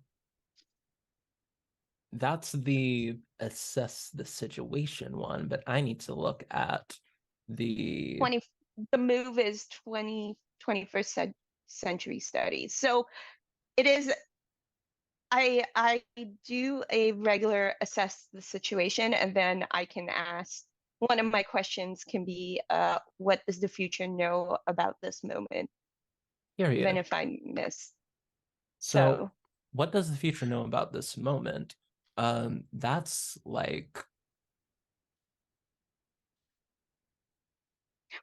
that's the assess the situation one, but I need to look at the 20. The move is 21st century studies. So it is. I do a regular assess the situation, and then I can ask. One of my questions can be, what does the future know about this moment? Even period. if I miss. So So what does the future know about this moment? That's like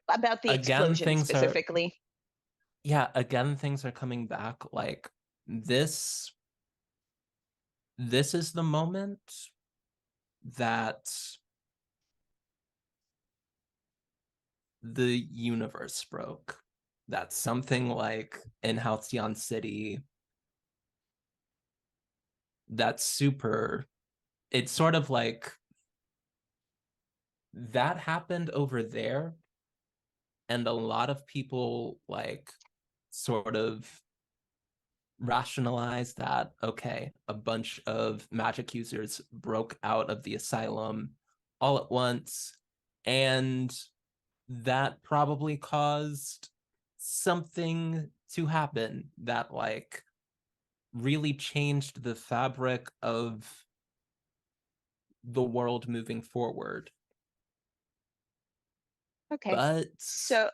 about the again, explosion things are specifically. again, things are coming back like this is the moment that the universe broke. That something like in Halcyon City, that's super, it's sort of like that happened over there, and a lot of people like sort of rationalize that, okay, a bunch of magic users broke out of the asylum all at once, and that probably caused something to happen that like really changed the fabric of the world moving forward. Okay. But So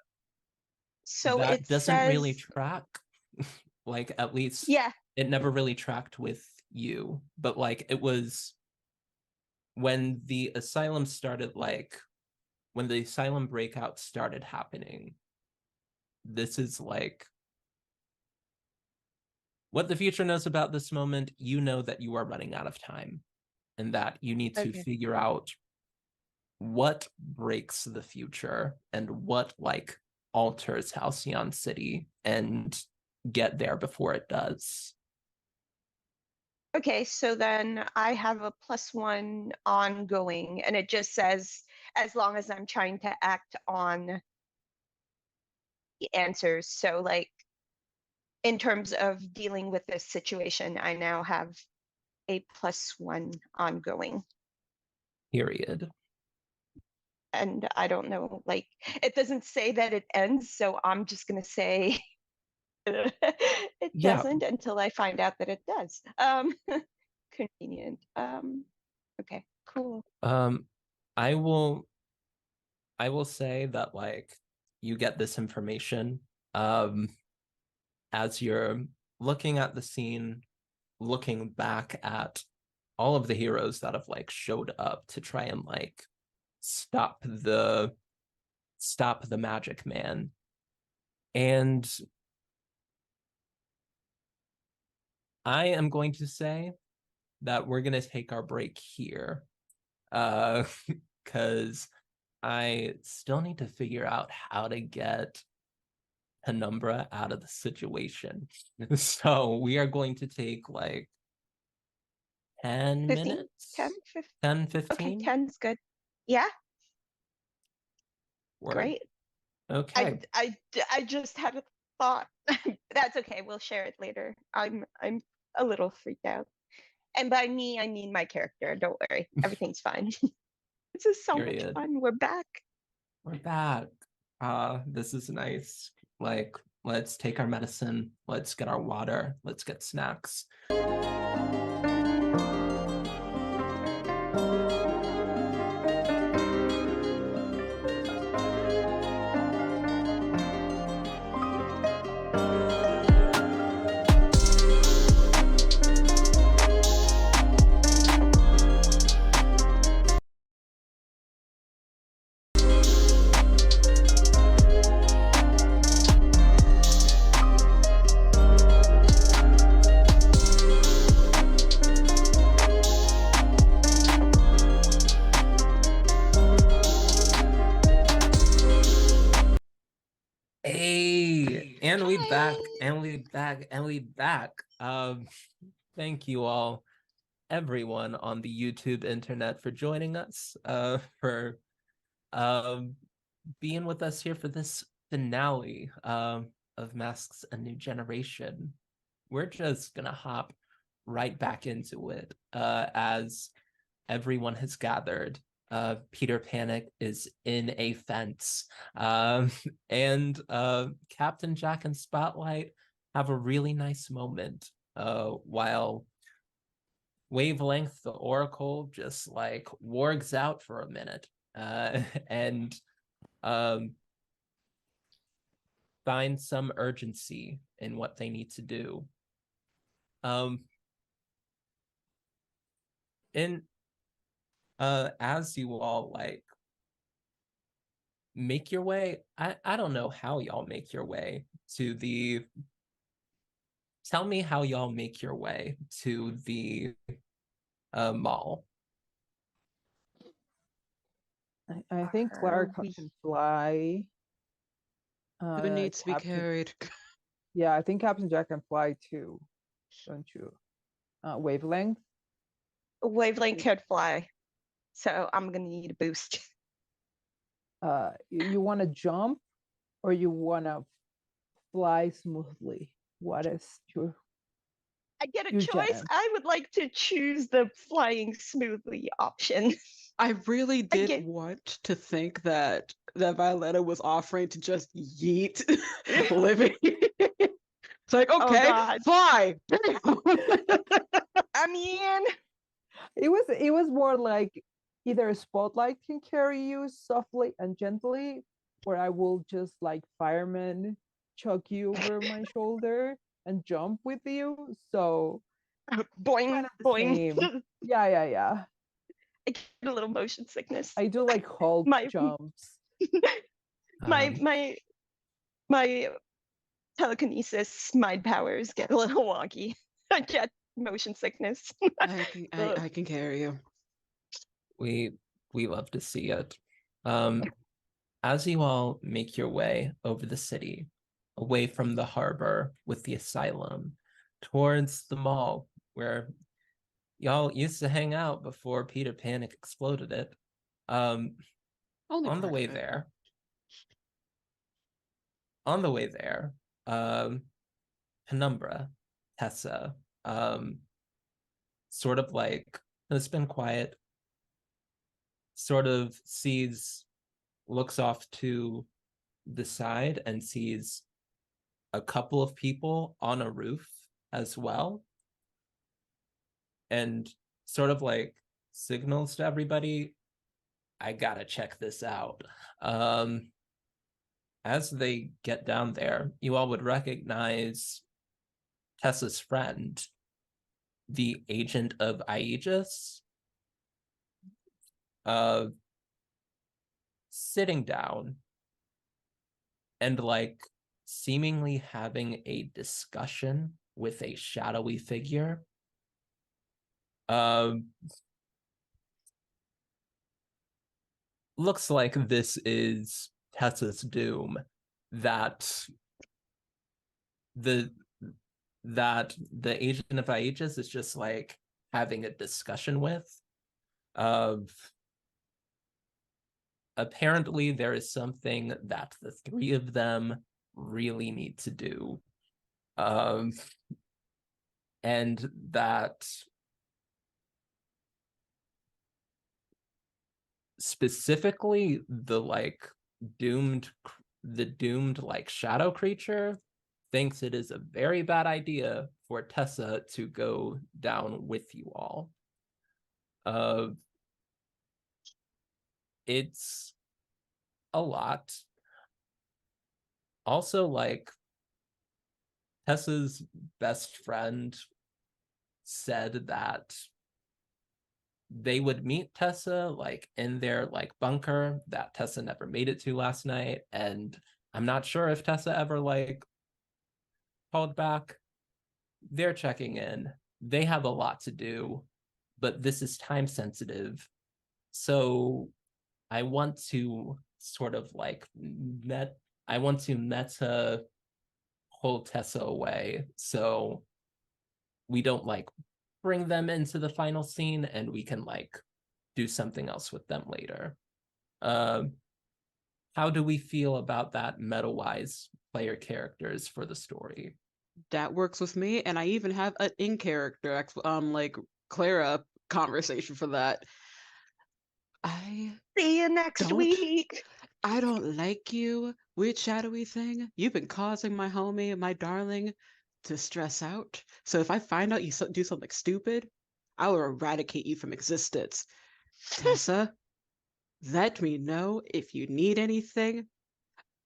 that it doesn't really says, track. Like, at least yeah. it never really tracked with you. But like, it was when the asylum started, like when the asylum breakout started happening, this is like what the future knows about this moment. You know that you are running out of time, and that you need to Okay. figure out what breaks the future and what like alters Halcyon City, and get there before it does. Okay, so then I have a +1 ongoing, and it just says as long as I'm trying to act on the answers. So like in terms of dealing with this situation, I now have a +1 ongoing. Period. And I don't know, like it doesn't say that it ends, so I'm just gonna say it Yeah. doesn't until I find out that it does. Convenient. Okay, cool. I will say that like you get this information as you're looking at the scene, looking back at all of the heroes that have like showed up to try and like stop the magic man. And I am going to say that we're going to take our break here, because I still need to figure out how to get Penumbra out of the situation. So we are going to take like 10 15? minutes? 10, 15? 10, 15? Okay, 10's good. Yeah, Word. great. Okay. I just had a thought. That's okay. We'll share it later. I'm a little freaked out. And by me, I mean my character. Don't worry. Everything's fine. This is so much Period. fun. We're back. We're back. This is nice. Like, let's take our medicine. Let's get our water. Let's get snacks. back, and we back, and we back. Thank you all, everyone on the YouTube internet, for joining us, for being with us here for this finale of Masks: A New Generation. We're just gonna hop right back into it as everyone has gathered. Peter Panic is in a fence, and Captain Jack and Spotlight have a really nice moment while Wavelength, the Oracle, just like wargs out for a minute and find some urgency in what they need to do. As you all like make your way, I don't know how y'all make your way to the tell me how y'all make your way to the mall. I think Clara can fly. Who needs to be Captain, carried? yeah, I think Captain Jack can fly too, don't you? Wavelength. Wavelength can't fly, so I'm gonna need a boost. You want to jump or you want to fly smoothly? What is your I get a Your choice. jam. I would like to choose the flying smoothly option. I really did get- want to think that Violetta was offering to just yeet Livy. It's like, okay, God. fly. I mean, it was more like either a spotlight can carry you softly and gently, or I will just like fireman chuck you over my shoulder and jump with you. So boing, kind of the boing. same. Yeah. I get a little motion sickness. I do like Hulk My- jumps. my telekinesis mind powers get a little wonky. I get motion sickness. I can carry you. We love to see it. As you all make your way over the city, away from the harbor with the asylum, towards the mall where y'all used to hang out before Peter Panic exploded it. Only On the part way of it. there, Penumbra, Tessa, sort of like has been quiet, sort of looks off to the side and sees a couple of people on a roof as well, and sort of like signals to everybody, I gotta check this out. As they get down there, you all would recognize Tessa's friend, the agent of Aegis, sitting down and like seemingly having a discussion with a shadowy figure. Looks like this is Tessa's doom, that the agent of Aegis is just like having a discussion with. Apparently there is something that the three of them really need to do. And that specifically the doomed like shadow creature thinks it is a very bad idea for Tessa to go down with you all. It's a lot. Also, like, Tessa's best friend said that they would meet Tessa like in their like bunker that Tessa never made it to last night, and I'm not sure if Tessa ever like called back. They're checking in. They have a lot to do, but this is time sensitive. So I want to sort of like meta pull Tessa away so we don't like bring them into the final scene and we can like do something else with them later. How do we feel about that meta-wise player characters for the story? That works with me, and I even have an in-character like Clara conversation for that. I See you next Don't- week. I don't like you, weird shadowy thing. You've been causing my homie, my darling, to stress out. So if I find out you do something stupid, I will eradicate you from existence. Tessa, let me know if you need anything.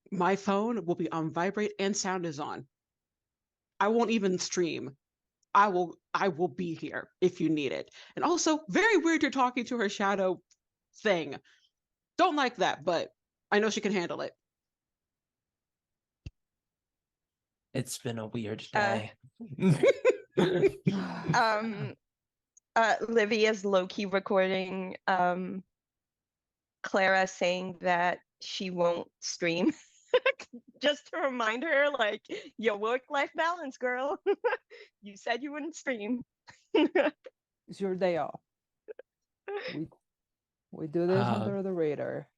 My phone will be on vibrate and sound is on. I won't even stream. I will be here if you need it. And also, very weird you're talking to her shadow thing. Don't like that, but I know she can handle it. It's been a weird Uh, day. Livia's low-key recording Clara saying that she won't stream. Just to remind her, like, your work-life balance, girl. You said you wouldn't stream. It's your day off. We do this Uh, under the radar.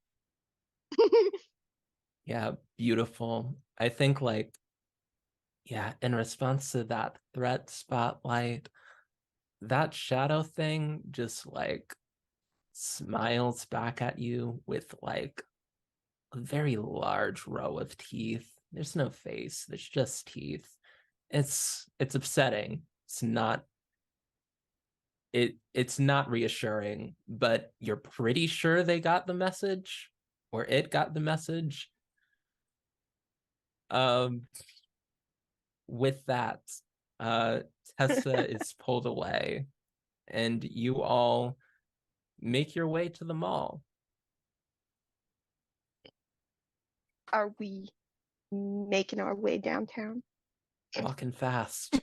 Yeah, beautiful. I think like, yeah, in response to that threat spotlight, that shadow thing just like smiles back at you with like a very large row of teeth. There's no face, there's just teeth. It's upsetting. It's not reassuring, but you're pretty sure they got the message or it got the message. With that, Tessa is pulled away and you all make your way to the mall. Are we making our way downtown? Walking fast,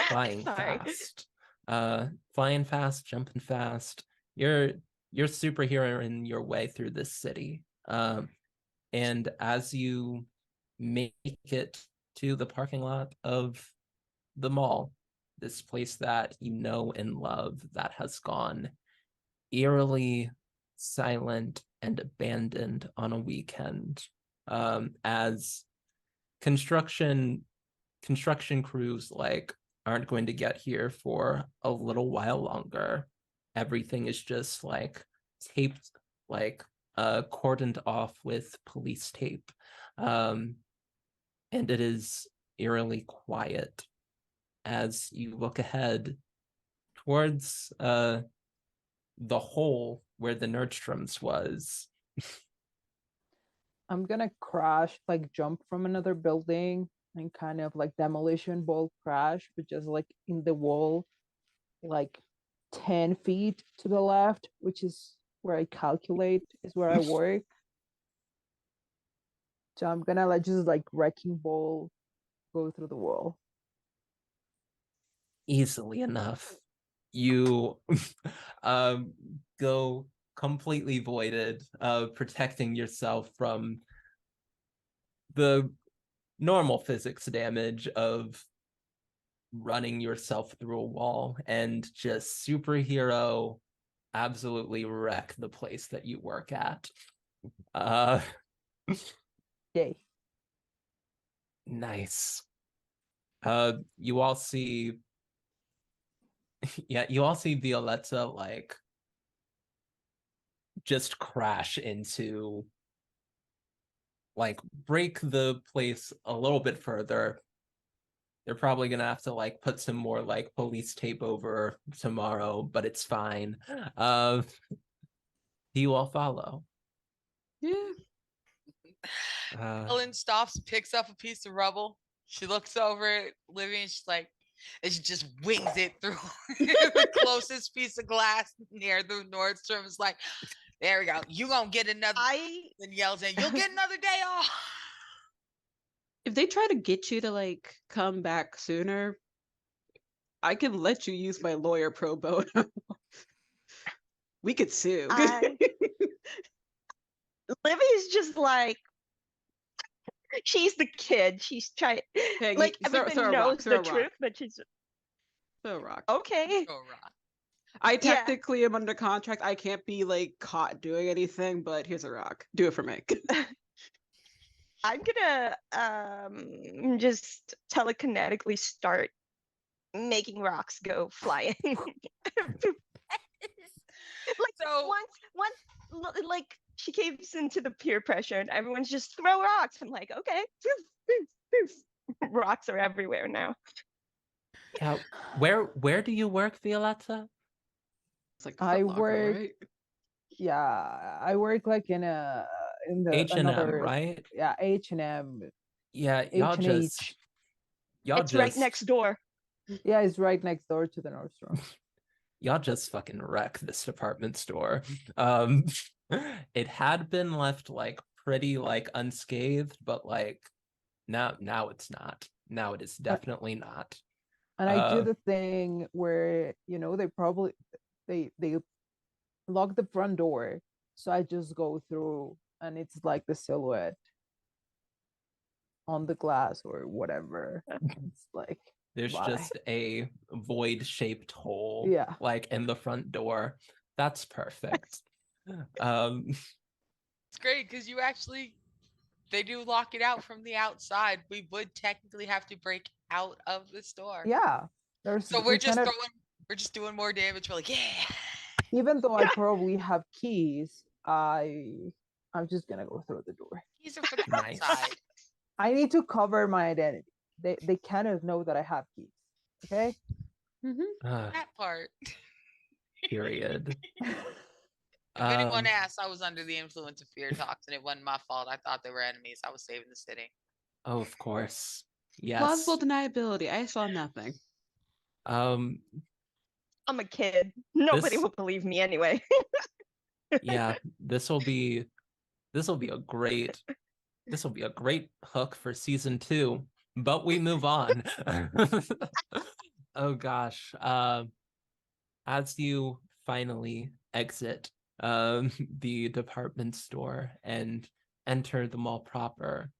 flying Sorry. fast. Flying fast, jumping fast. You're superheroing your way through this city. And as you make it to the parking lot of the mall, this place that you know and love that has gone eerily silent and abandoned on a weekend, as construction crews like aren't going to get here for a little while longer. Everything is just like taped, like cordoned off with police tape, and it is eerily quiet as you look ahead towards the hole where the Nerdstrom's was. I'm gonna crash, like jump from another building and kind of like demolition ball crash, but just like in the wall, like 10 feet to the left, which is where I calculate is where I work. So I'm gonna like just like wrecking ball go through the wall. Easily enough. You go completely voided, protecting yourself from the normal physics damage of running yourself through a wall, and just superhero absolutely wreck the place that you work at. Yay. Nice. You all see yeah, you all see Violetta like just crash into, like, break the place a little bit further. They're probably gonna have to like put some more like police tape over tomorrow, but it's fine. Do you all follow? Yeah. Ellen stops, picks up a piece of rubble. She looks over at Livy and she's like, and she just wings it through the closest piece of glass near the Nordstrom. It's like, there we go. You gonna get another. Then yells in, you'll get another day off. If they try to get you to like come back sooner, I can let you use my lawyer pro bono. We could sue. Livy's just like, She's the kid. She's trying, Hey, like throw everybody a rock, knows throw a the rock. truth, but she's Throw a rock. okay. Throw a rock. I Yeah. technically am under contract. I can't be like caught doing anything, but here's a rock. Do it for me. I'm gonna just telekinetically start making rocks go flying. Like So once like she caves into the peer pressure and everyone's just throw rocks. I'm like, okay. Rocks are everywhere now. Yeah. Where do you work, Violetta? It's like I Foot Locker, work- right? Yeah, I work like in the H&M, another right? yeah, H&M. Yeah, y'all H&H. just y'all It's just right next door. Yeah, it's right next door to the Nordstrom. y'all just fucking wreck this department store. Um it had been left like pretty like unscathed, but like now it's not. Now it is definitely not. And I do Uh, the thing where, they probably they lock the front door. So I just go through and it's like the silhouette on the glass or whatever. It's like There's why? just a void-shaped hole, Yeah. like in the front door. That's perfect. it's great because they do lock it out from the outside. We would technically have to break out of the store. Yeah. So we're just doing more damage. We're like, yeah. Even though I probably have keys, I'm just gonna go through the door. These are for the Nice. outside. I need to cover my identity. They cannot know that I have keys. Okay. That part. Period. If anyone Um, asks, I was under the influence of fear toxin. It wasn't my fault. I thought they were enemies. I was saving the city. oh, of course. Yes. Plausible deniability. I saw nothing. Um, I'm a kid. Nobody This- will believe me anyway. yeah, this will be a great hook for season 2, but we move on. Oh gosh. As you finally exit the department store and enter the mall proper,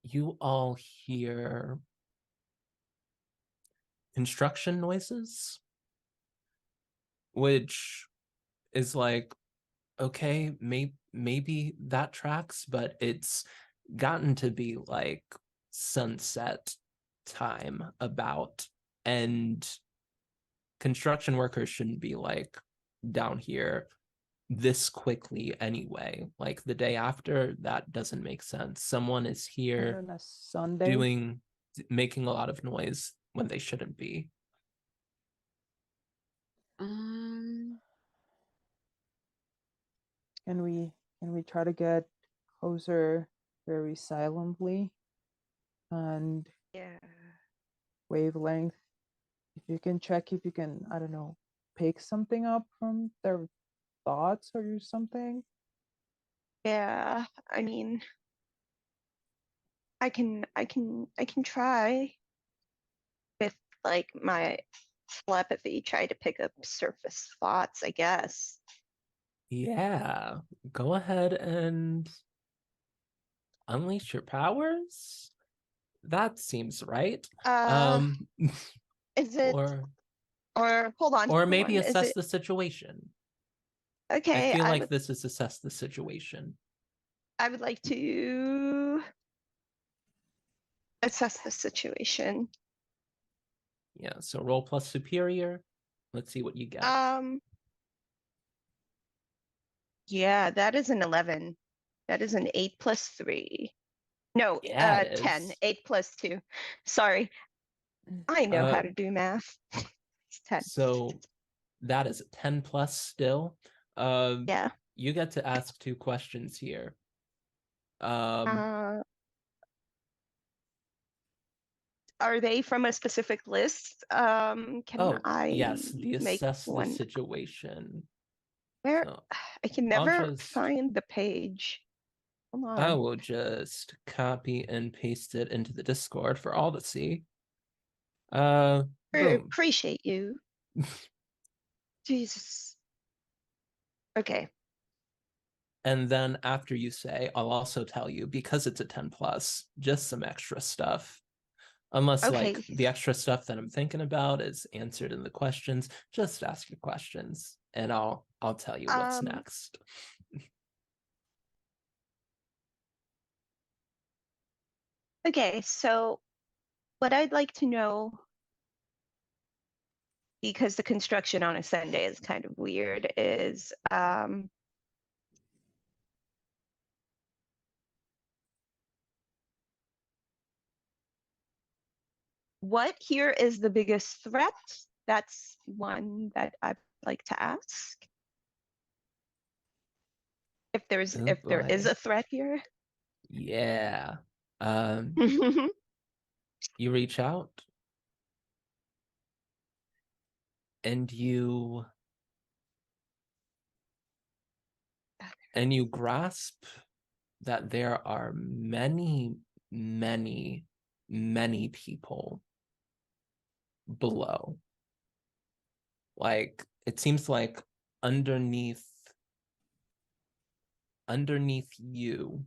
you all hear construction noises, which is like, okay, maybe that tracks, but it's gotten to be like sunset time about, and construction workers shouldn't be like down here this quickly anyway. Like the day after, that doesn't make sense. Someone is And here on a Sunday. making a lot of noise when they shouldn't be. Can we try to get closer very silently and Yeah. wavelength? If you can check if you can, I don't know, pick something up from their thoughts or something. Yeah. I mean, I can try with like my telepathy, try to pick up surface thoughts, I guess. Yeah, go ahead and unleash your powers. That seems right. Is it or hold on, maybe is assess it the situation. I okay? feel like this is assess the situation. I would like to assess the situation. Yeah, so roll plus superior. Let's see what you get. Yeah, that is an 11. That is an 8 plus 3. No, Yeah, it 10. is. 8 plus 2. Sorry. I know how Uh, to do math. It's 10. So that is a 10 plus still. Yeah. You get to ask 2 questions here. Are they from a specific list? Can I yes, the make assess the one? situation. Where So I can I'll never just- find the page. Hold on. I will just copy and paste it into the Discord for all to see. Boom. Appreciate you. Jesus. Okay. And then after you say, I'll also tell you, because it's a 10 plus, just some extra stuff. Unless Okay. like the extra stuff that I'm thinking about is answered in the questions, just ask your questions and I'll tell you what's next. Okay, so what I'd like to know, because the construction on a Sunday is kind of weird, is what here is the biggest threat? That's one that I'd like to ask. If there's Oh, if there is boy. a threat here. Yeah. You reach out and you grasp that there are many, many, many people below. Like it seems like underneath you,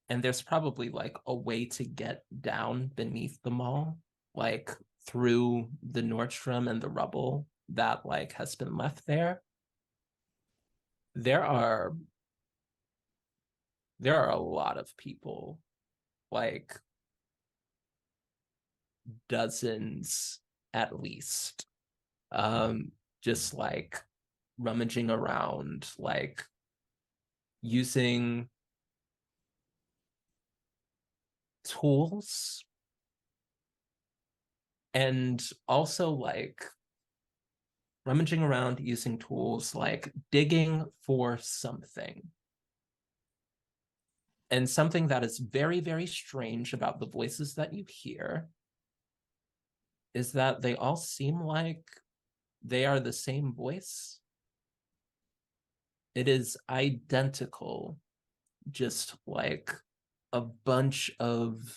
and there's probably like a way to get down beneath the mall, like through the Nordstrom and the rubble that like has been left there. There are a lot of people, like dozens at least, just like rummaging around, like using tools and also like rummaging around using tools, like digging for something. And something that is very, very strange about the voices that you hear is that they all seem like they are the same voice. It is identical, just like a bunch of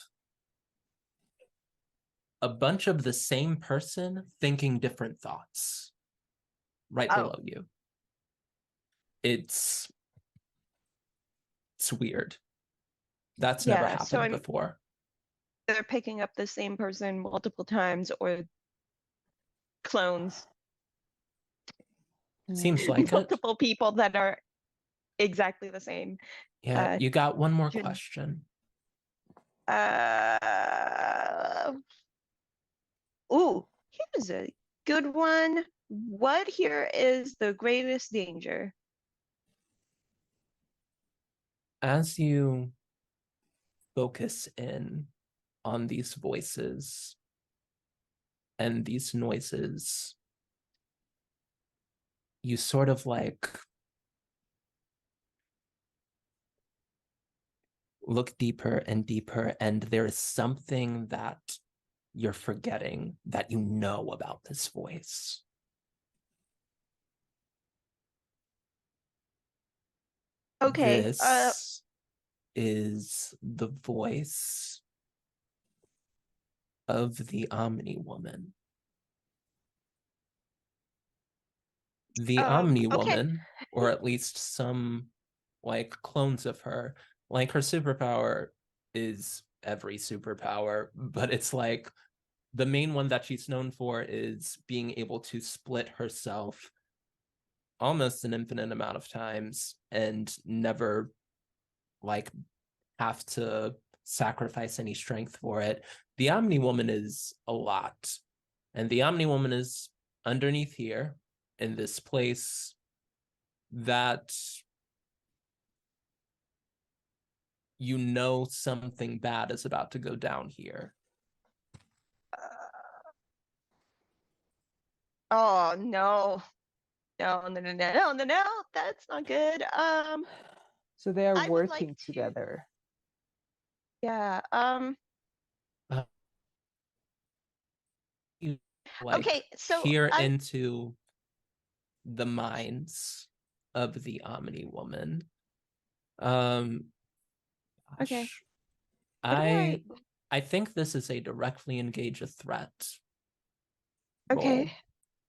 the same person thinking different thoughts right Oh. below you. It's weird. That's never Yeah, so happened before. they're picking up the same person multiple times or clones. Seems like it. Multiple people that are exactly the same. Yeah, you got one more Jin- question. Ooh, here's a good one. What here is the greatest danger? As you focus in on these voices and these noises, you sort of like look deeper and deeper, and there is something that you're forgetting that you know about this voice. Okay, This is the voice of the Omni Woman. The Omni okay. Woman, or at least some like clones of her, like her superpower is every superpower, but it's like the main one that she's known for is being able to split herself almost an infinite amount of times and never like have to sacrifice any strength for it. The Omni Woman is a lot. And the Omni Woman is underneath here in this place that you know something bad is about to go down here. Oh no. No, that's not good. So they are I would like working to- together. Yeah. You like Okay, so peer I into the minds of the Omni Woman. Okay. Gosh, What do I think this is a directly engage a threat Okay. roll.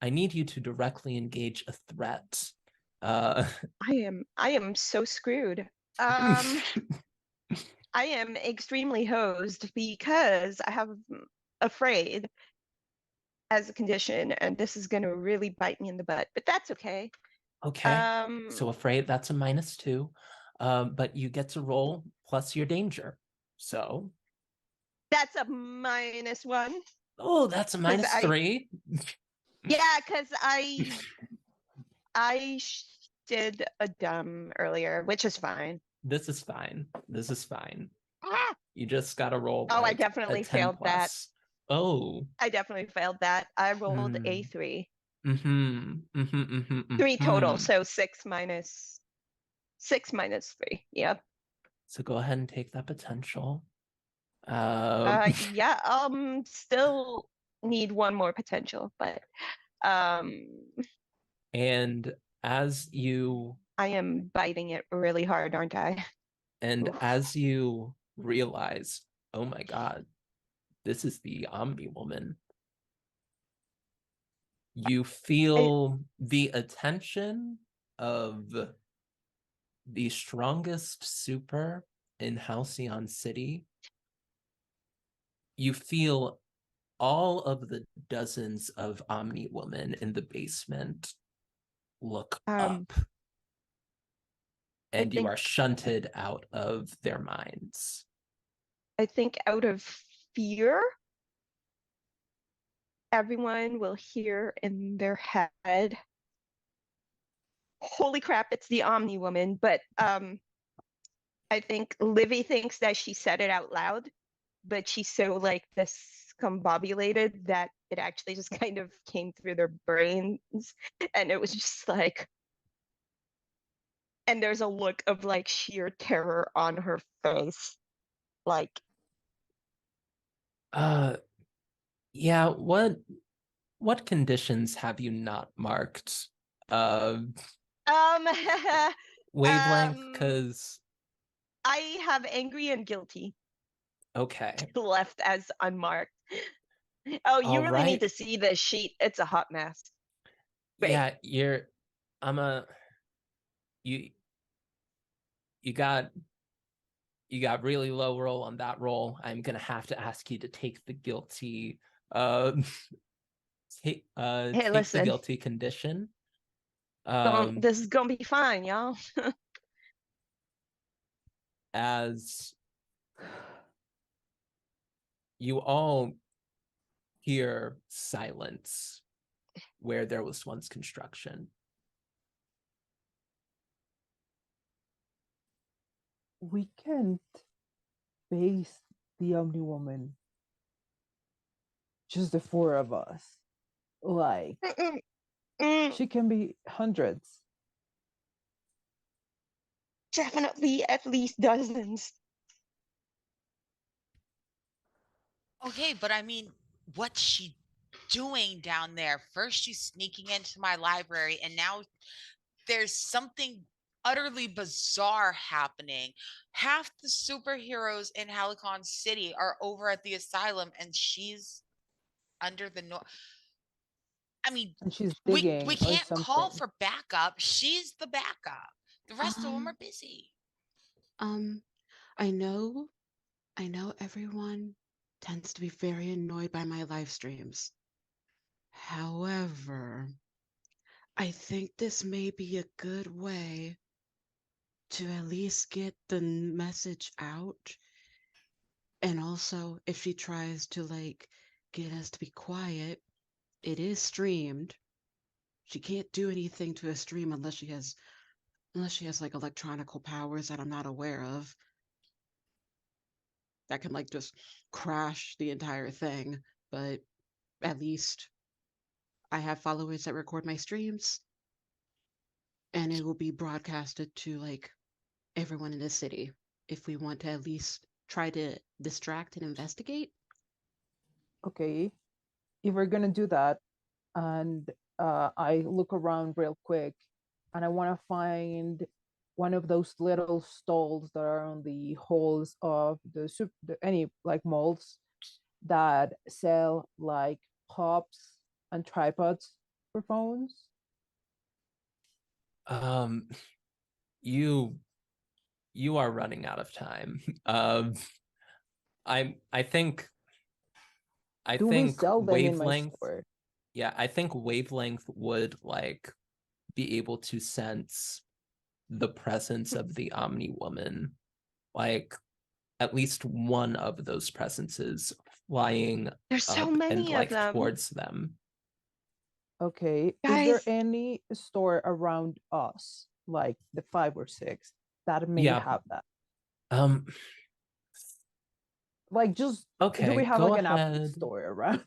I need you to directly engage a threat. I am so screwed. I am extremely hosed because I have afraid as a condition, and this is gonna really bite me in the butt, but that's okay. Okay, so afraid, that's a -2. But you get to roll plus your danger. So, that's a -1. oh, that's a 'Cause -3. Yeah, because I did a dumb earlier, which is fine. This is fine. This is fine. Ah! You just gotta roll Oh, I like a definitely 10 failed that. plus. Oh. I definitely failed that. I rolled a Hmm. 3. Mm-hmm. Mm-hmm. Mm-hmm. 3 total, Mm-hmm. so 6 minus 3. Yep. So go ahead and take that potential. Yeah, still need one more potential, but um And as you I am biting it really hard, aren't I? Oof. as you realize, oh my God, this is the Omni Woman. You feel the attention of the strongest super in Halcyon City. You feel all of the dozens of Omni Women in the basement look Um, up, and you think are shunted out of their minds. I think out of fear, everyone will hear in their head, holy crap, it's the Omni Woman. But I think Livy thinks that she said it out loud, but she's so like discombobulated that it actually just kind of came through their brains, and it was just like, and there's a look of like sheer terror on her face, like Yeah, what conditions have you not marked? um Wavelength, because I have angry and guilty okay. left as unmarked. Oh, you All really need right. to see this sheet. It's a hot mess. Great. Yeah, I'm a you you got really low roll on that roll. I'm gonna have to ask you to take the guilty uh take Hey, take the listen, guilty condition. this is gonna be fine, y'all. As you all hear silence where there was once construction. We can't face the Omni Woman. Just the four of us. Like, she can be hundreds. Definitely at least dozens. Okay, but I mean, what's she doing down there? First, she's sneaking into my library, and now there's something utterly bizarre happening. Half the superheroes in Helicon City are over at the asylum, and she's under the I mean, And she's we digging or can't call something. for backup. She's the backup. The rest of them are Um, busy. I know everyone tends to be very annoyed by my live streams. However, I think this may be a good way to at least get the message out. And also, if she tries to like get us to be quiet, it is streamed. She can't do anything to a stream unless she has like electronical powers that I'm not aware of that can like just crash the entire thing. But at least I have followers that record my streams and it will be broadcasted to like everyone in the city if we want to at least try to distract and investigate. Okay. If we're gonna do that, and I look around real quick, and I want to find one of those little stalls that are on the halls of any like malls that sell like pops and tripods for phones? You are running out of time. I think Do we sell them in my wavelength. store? Yeah, I think wavelength would like be able to sense the presence of the Omni woman, like at least one of those presences flying There's so up and many of like them. towards them. Okay. Is there any store around us, like the 5 or 6, that may Yeah. have that? Um, Like, just do okay, we have go like an Apple ahead. store around?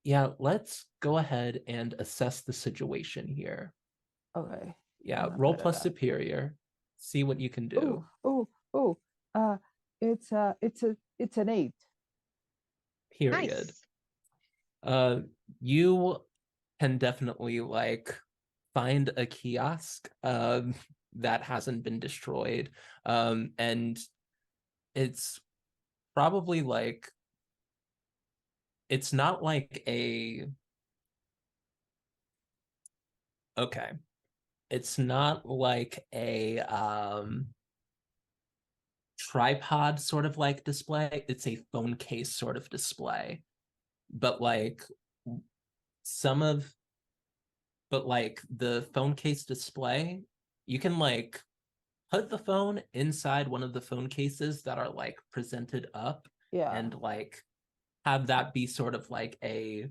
Yeah, let's go ahead and assess the situation here. Okay. Yeah, I'm roll good at plus that. superior. See what you can do. Oh. It's an 8. Period. Nice. You can definitely like find a kiosk that hasn't been destroyed. And it's probably like it's not like a okay. It's not like a tripod sort of like display. It's a phone case sort of display. But like some of but like the phone case display, you can like put the phone inside one of the phone cases that are like presented up Yeah. and like have that be sort of like a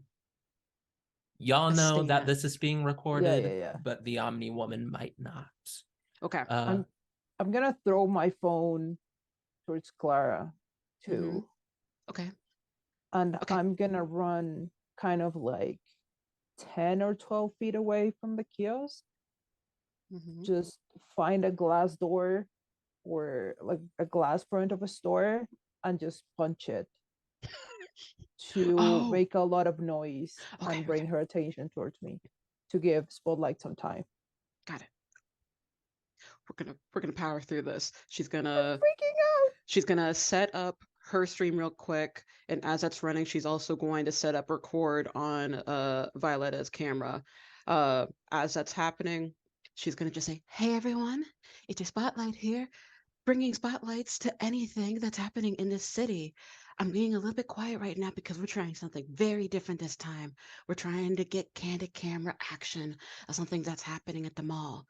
y'all A know that statement. this is being recorded, Yeah. but the Omni woman might not. Okay. I'm gonna throw my phone towards Clara Mhm. too. Okay. And Okay. I'm gonna run kind of like 10 or 12 feet away from the kiosk. Mhm. Just find a glass door or like a glass front of a store and just punch it to Oh. make a lot of noise Okay, and bring her attention towards me to give Spotlight some time. Got it. We're gonna power through this. She's I'm gonna freaking out. set up her stream real quick, and as that's running, she's also going to set up record on Violetta's camera. As that's happening, she's gonna just say, "Hey everyone, it's your Spotlight here, bringing spotlights to anything that's happening in this city. I'm being a little bit quiet right now because we're trying something very different this time. We're trying to get candid camera action of something that's happening at the mall.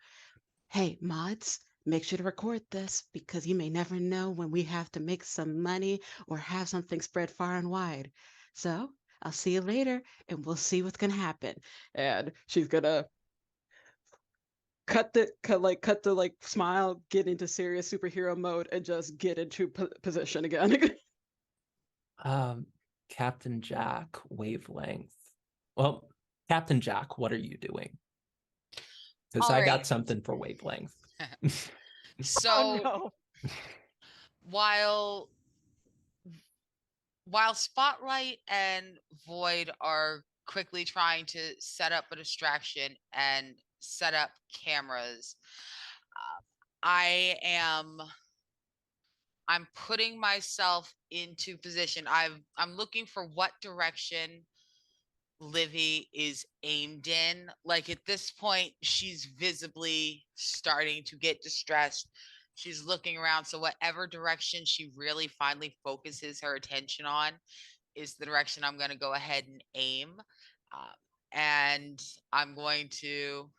Hey, mods, make sure to record this because you may never know when we have to make some money or have something spread far and wide. So I'll see you later and we'll see what's gonna happen." And she's gonna cut the smile, get into serious superhero mode, and just get into position again. Captain Jack, wavelength. Well, Captain Jack, what are you doing? Because All I right. got something for wavelength. So Oh no. while Spotlight and Void are quickly trying to set up a distraction and set up cameras, I'm putting myself into position. I'm looking for what direction Livy is aimed in. Like at this point, she's visibly starting to get distressed. She's looking around. So whatever direction she really finally focuses her attention on is the direction I'm going to go ahead and aim. And I'm going to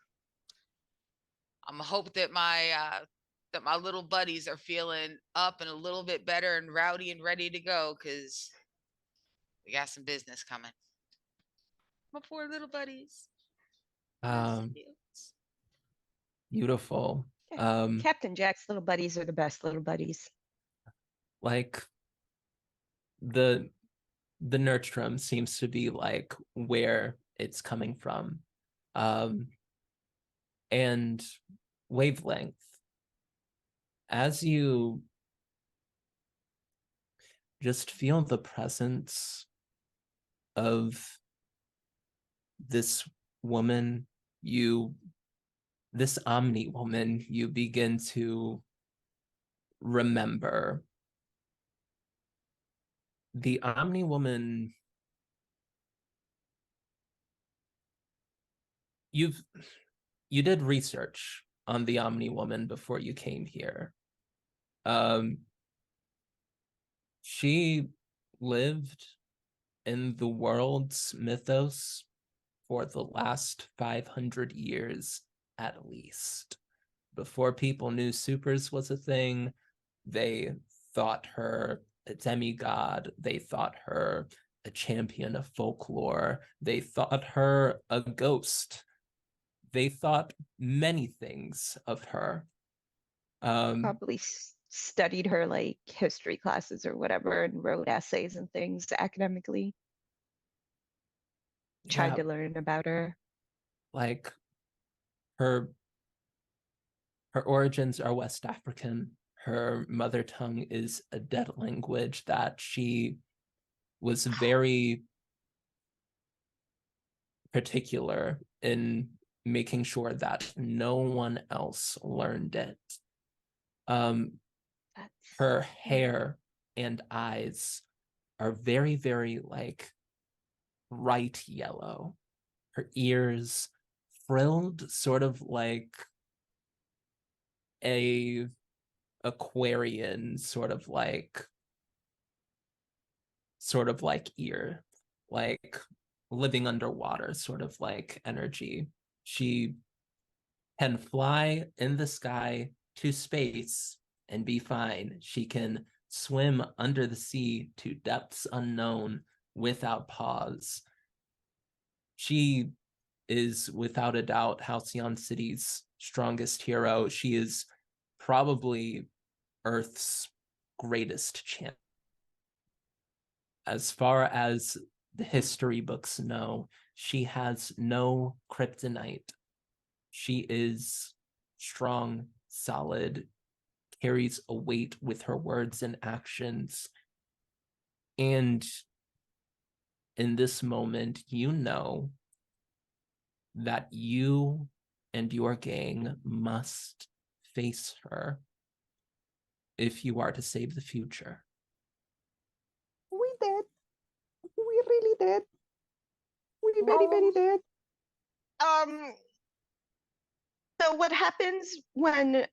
hope that my little buddies are feeling up and a little bit better and rowdy and ready to go because we got some business coming. My poor little buddies. Beautiful. Captain Jack's little buddies are the best little buddies. Like the Nerdstrom seems to be like where it's coming from. And wavelength, as you just feel the presence of this woman, this Omni woman, you begin to remember the Omni woman you did research on the Omni Woman before you came here. She lived in the world's mythos for the last 500 years at least. Before people knew supers was a thing, they thought her a demigod, they thought her a champion of folklore, they thought her a ghost, they thought many things of her. Probably studied her like history classes or whatever and wrote essays and things academically. Tried to learn about her. Like her origins are West African. Her mother tongue is a dead language that she was very particular in making sure that no one else learned it. Her hair and eyes are very, very like bright yellow. Her ears frilled, sort of like a Aquarian sort of like ear, like living underwater sort of like energy. She can fly in the sky to space and be fine. She can swim under the sea to depths unknown without pause. She is without a doubt Halcyon City's strongest hero. She is probably Earth's greatest champion. As far as the history books know, she has no kryptonite. She is strong, solid, carries a weight with her words and actions. And in this moment, you know that you and your gang must face her if you are to save the future. We did. We really did. We very, very did. So what happens when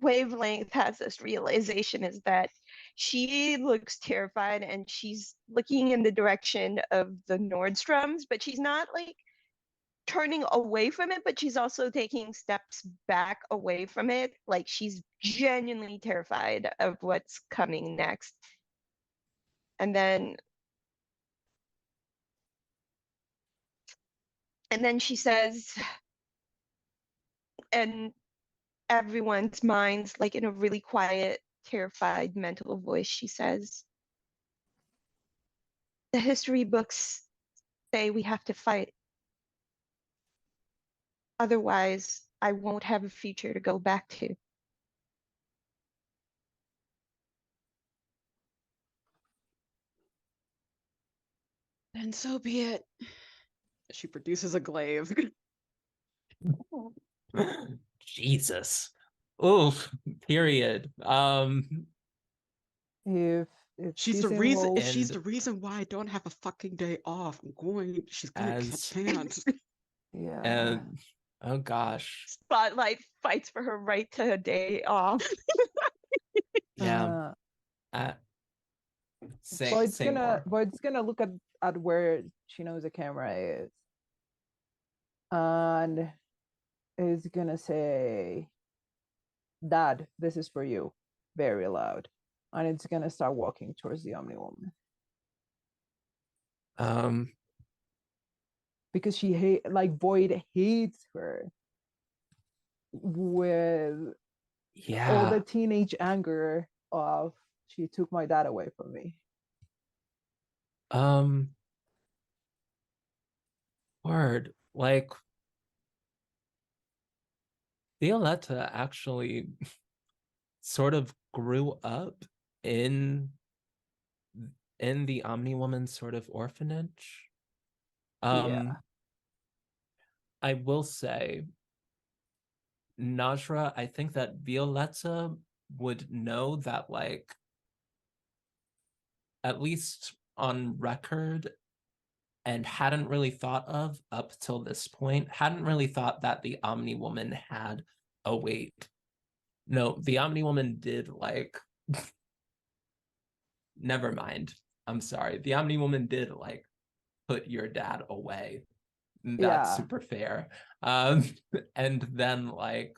Wavelength has this realization is that she looks terrified and she's looking in the direction of the Nordstroms, but she's not like turning away from it, but she's also taking steps back away from it. Like she's genuinely terrified of what's coming next. And then she says, and everyone's minds, like in a really quiet, terrified, mental voice, she says, the history books say we have to fight. Otherwise, I won't have a future to go back to. Then so be it. She produces a glaive. Jesus. Oof. Period. If She's the she's reason. involved, She's the reason why I don't have a fucking day off. I'm going. She's gonna catch hands. yeah. And oh gosh. Spotlight fights for her right to a day off. Yeah. Boyd's Say more. gonna look at where she knows the camera is. And is gonna say, Dad, this is for you. Very loud. And it's gonna start walking towards the Omni Woman. Because she Boyd hates her with all the teenage anger of she took my dad away from me. Word. Like Violetta actually sort of grew up in the Omni Woman sort of orphanage. Yeah. I will say, Najra, I think that Violetta would know that, like, at least on record, and hadn't really thought of up till this point, hadn't really thought that the Omni Woman had a weight. No, the Omni Woman did like never mind. I'm sorry. The Omni Woman did like put your dad away. That's Yeah. super fair. And then like,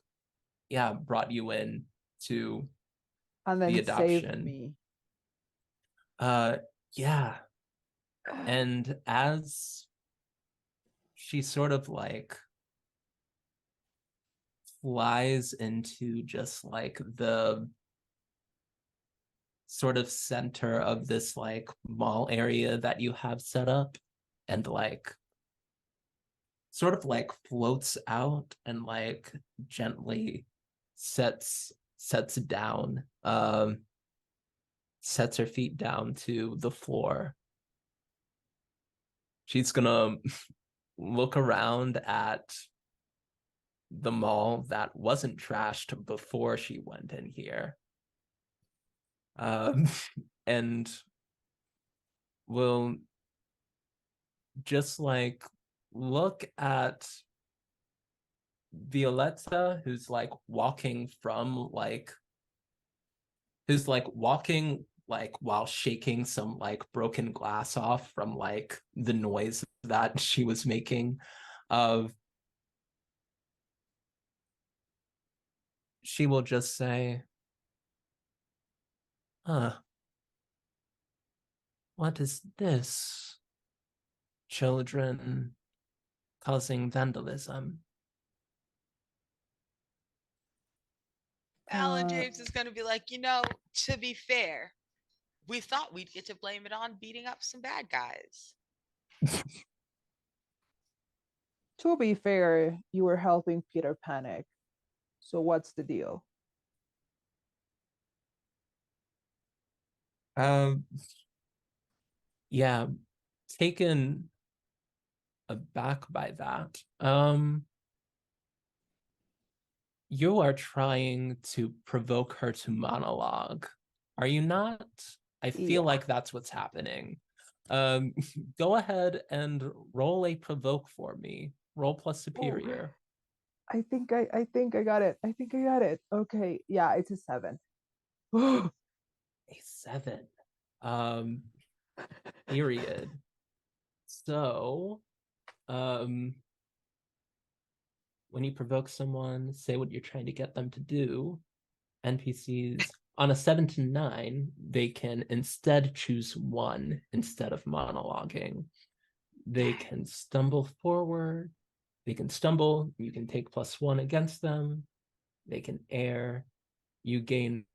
yeah, brought you in to And the then saved adoption. me. Yeah. And as she sort of like flies into just like the sort of center of this like mall area that you have set up, and like sort of like floats out and like gently sets down, sets her feet down to the floor. She's gonna look around at the mall that wasn't trashed before she went in here, and will just like look at Violetta, who's like walking from like, who's like walking like while shaking some like broken glass off from like the noise that she was making. Of she will just say, what is this? Children causing vandalism. Alan James is going to be like, to be fair, we thought we'd get to blame it on beating up some bad guys. To be fair, you were helping Peter panic. So what's the deal? Yeah, taken aback by that. You are trying to provoke her to monologue, are you not? I feel Yeah. like that's what's happening. Go ahead and roll a provoke for me. Roll plus superior. I think I got it. I think I got it. Okay. Yeah, it's a 7. A 7. Period. So, when you provoke someone, say what you're trying to get them to do. NPCs on a 7 to 9, they can instead choose 1 instead of monologuing. They can stumble forward. They can stumble. You can take +1 against them. They can err. You gain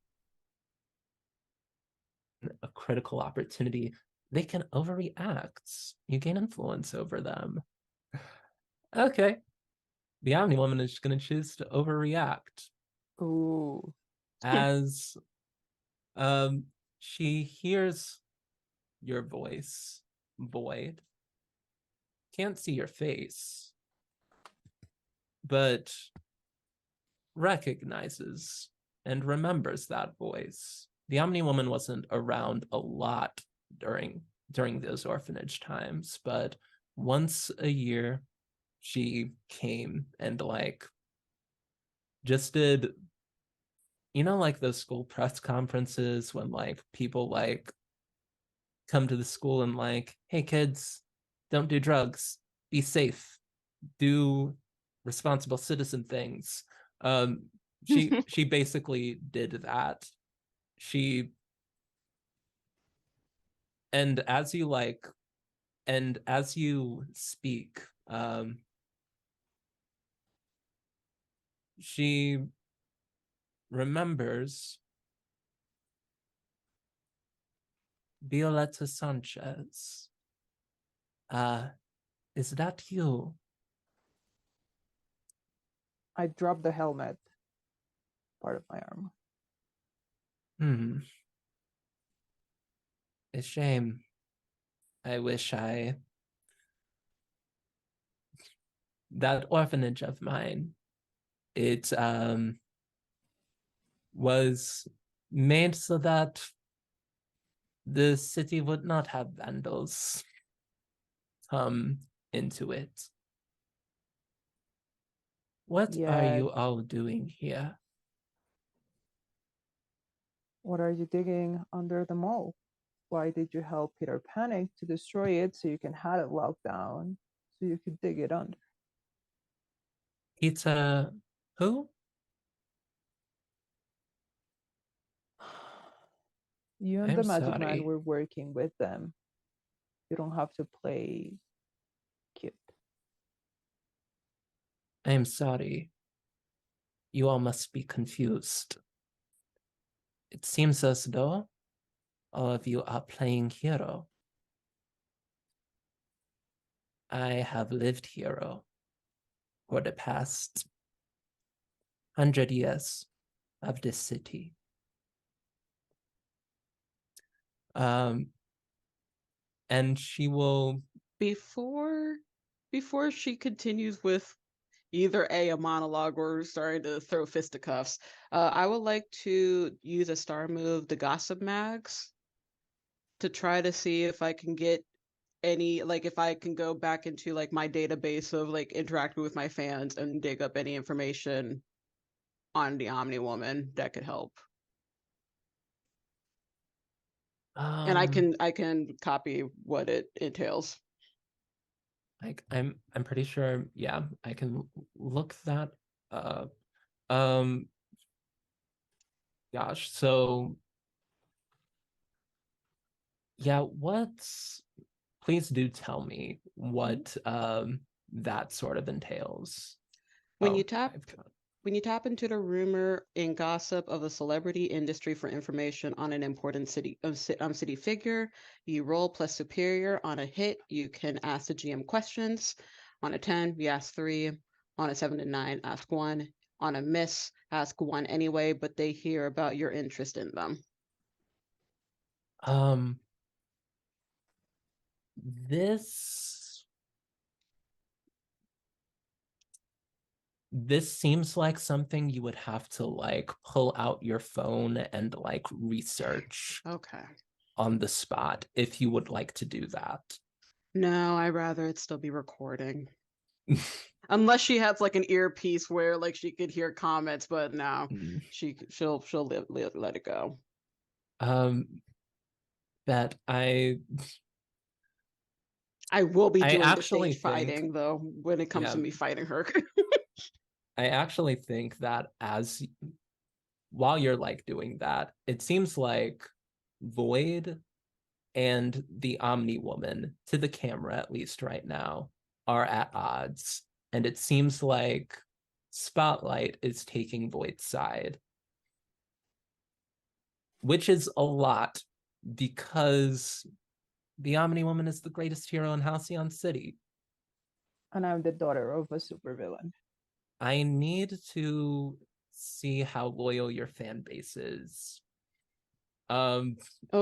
a critical opportunity. They can overreact. You gain influence over them. Okay. The Omni Woman is going to choose to overreact. Ooh. As she hears your voice, Boyd. Can't see your face, but recognizes and remembers that voice. The Omni Woman wasn't around a lot during those orphanage times, but once a year she came and like just did, like those school press conferences when like people like come to the school and like, hey kids, don't do drugs, be safe, do responsible citizen things. She basically did that. She and as you like and as you speak, she remembers Violetta Sanchez. Is that you? I dropped the helmet part of my arm. A shame. I wish that orphanage of mine, it was made so that the city would not have vandals. come into it. What are Yeah. you all doing here? What are you digging under the mall? Why did you help Peter Panic to destroy it so you can have it locked down so you could dig it under? Pizza who? You and I'm the Magic Man sorry. were working with them. You don't have to play cute. I'm sorry. You all must be confused. It seems as though all of you are playing hero. I have lived hero for the past 100 years of this city. And she will Before she continues with either a monologue or starting to throw fisticuffs, I would like to use a star move, the Gossip Mags, to try to see if I can get any, like, if I can go back into like my database of like interacting with my fans and dig up any information on the Omni Woman that could help. And I can copy what it entails. like I'm pretty sure, yeah, I can look that up. Gosh, so yeah, please do tell me what that sort of entails. When Oh, you tap I've got When you tap into the rumor and gossip of the celebrity industry for information on an important city figure, you roll plus superior. On a hit, you can ask the GM questions. On a 10, you ask 3. On a 7 to 9, ask 1. On a miss, ask 1 anyway, but they hear about your interest in them. This seems like something you would have to like pull out your phone and like research Okay. on the spot if you would like to do that. No, I'd rather it still be recording. Unless she has like an earpiece where like she could hear comments, but no, she'll let it go. That I will be I doing the actually stage fighting though when it comes to me fighting her. I actually think that while you're like doing that, it seems like Void and the Omni Woman, to the camera at least right now, are at odds. And it seems like Spotlight is taking Void's side, which is a lot because the Omni Woman is the greatest hero in Halcyon City. And I'm the daughter of a supervillain. I need to see how loyal your fan base is. Oh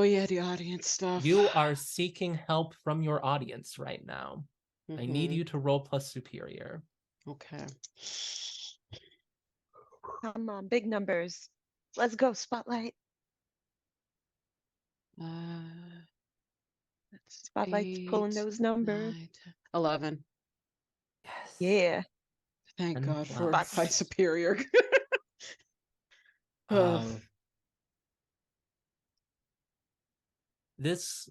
yeah, the audience stuff. You are seeking help from your audience right now. I need you to roll plus superior. Okay. Come on, big numbers. Let's go, Spotlight. That's Spotlight's pulling 8, those numbers. 9, 10, 11. Yes. Yeah. Thank God for plus. high superior. This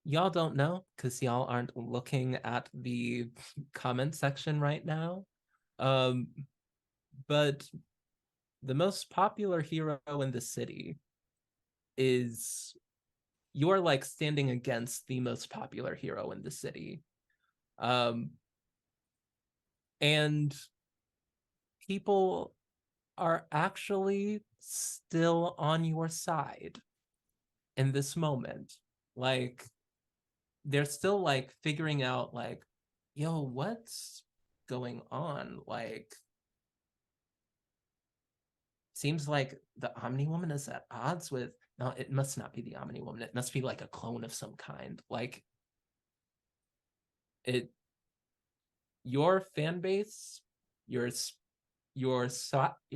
y'all don't know because y'all aren't looking at the comment section right now. But the most popular hero in the city is you're like standing against the most popular hero in the city. And people are actually still on your side in this moment. Like, they're still like figuring out, like, yo, what's going on? Like, seems like the Omni Woman is at odds with. No, it must not be the Omni Woman. It must be like a clone of some kind. Like, your fan base, your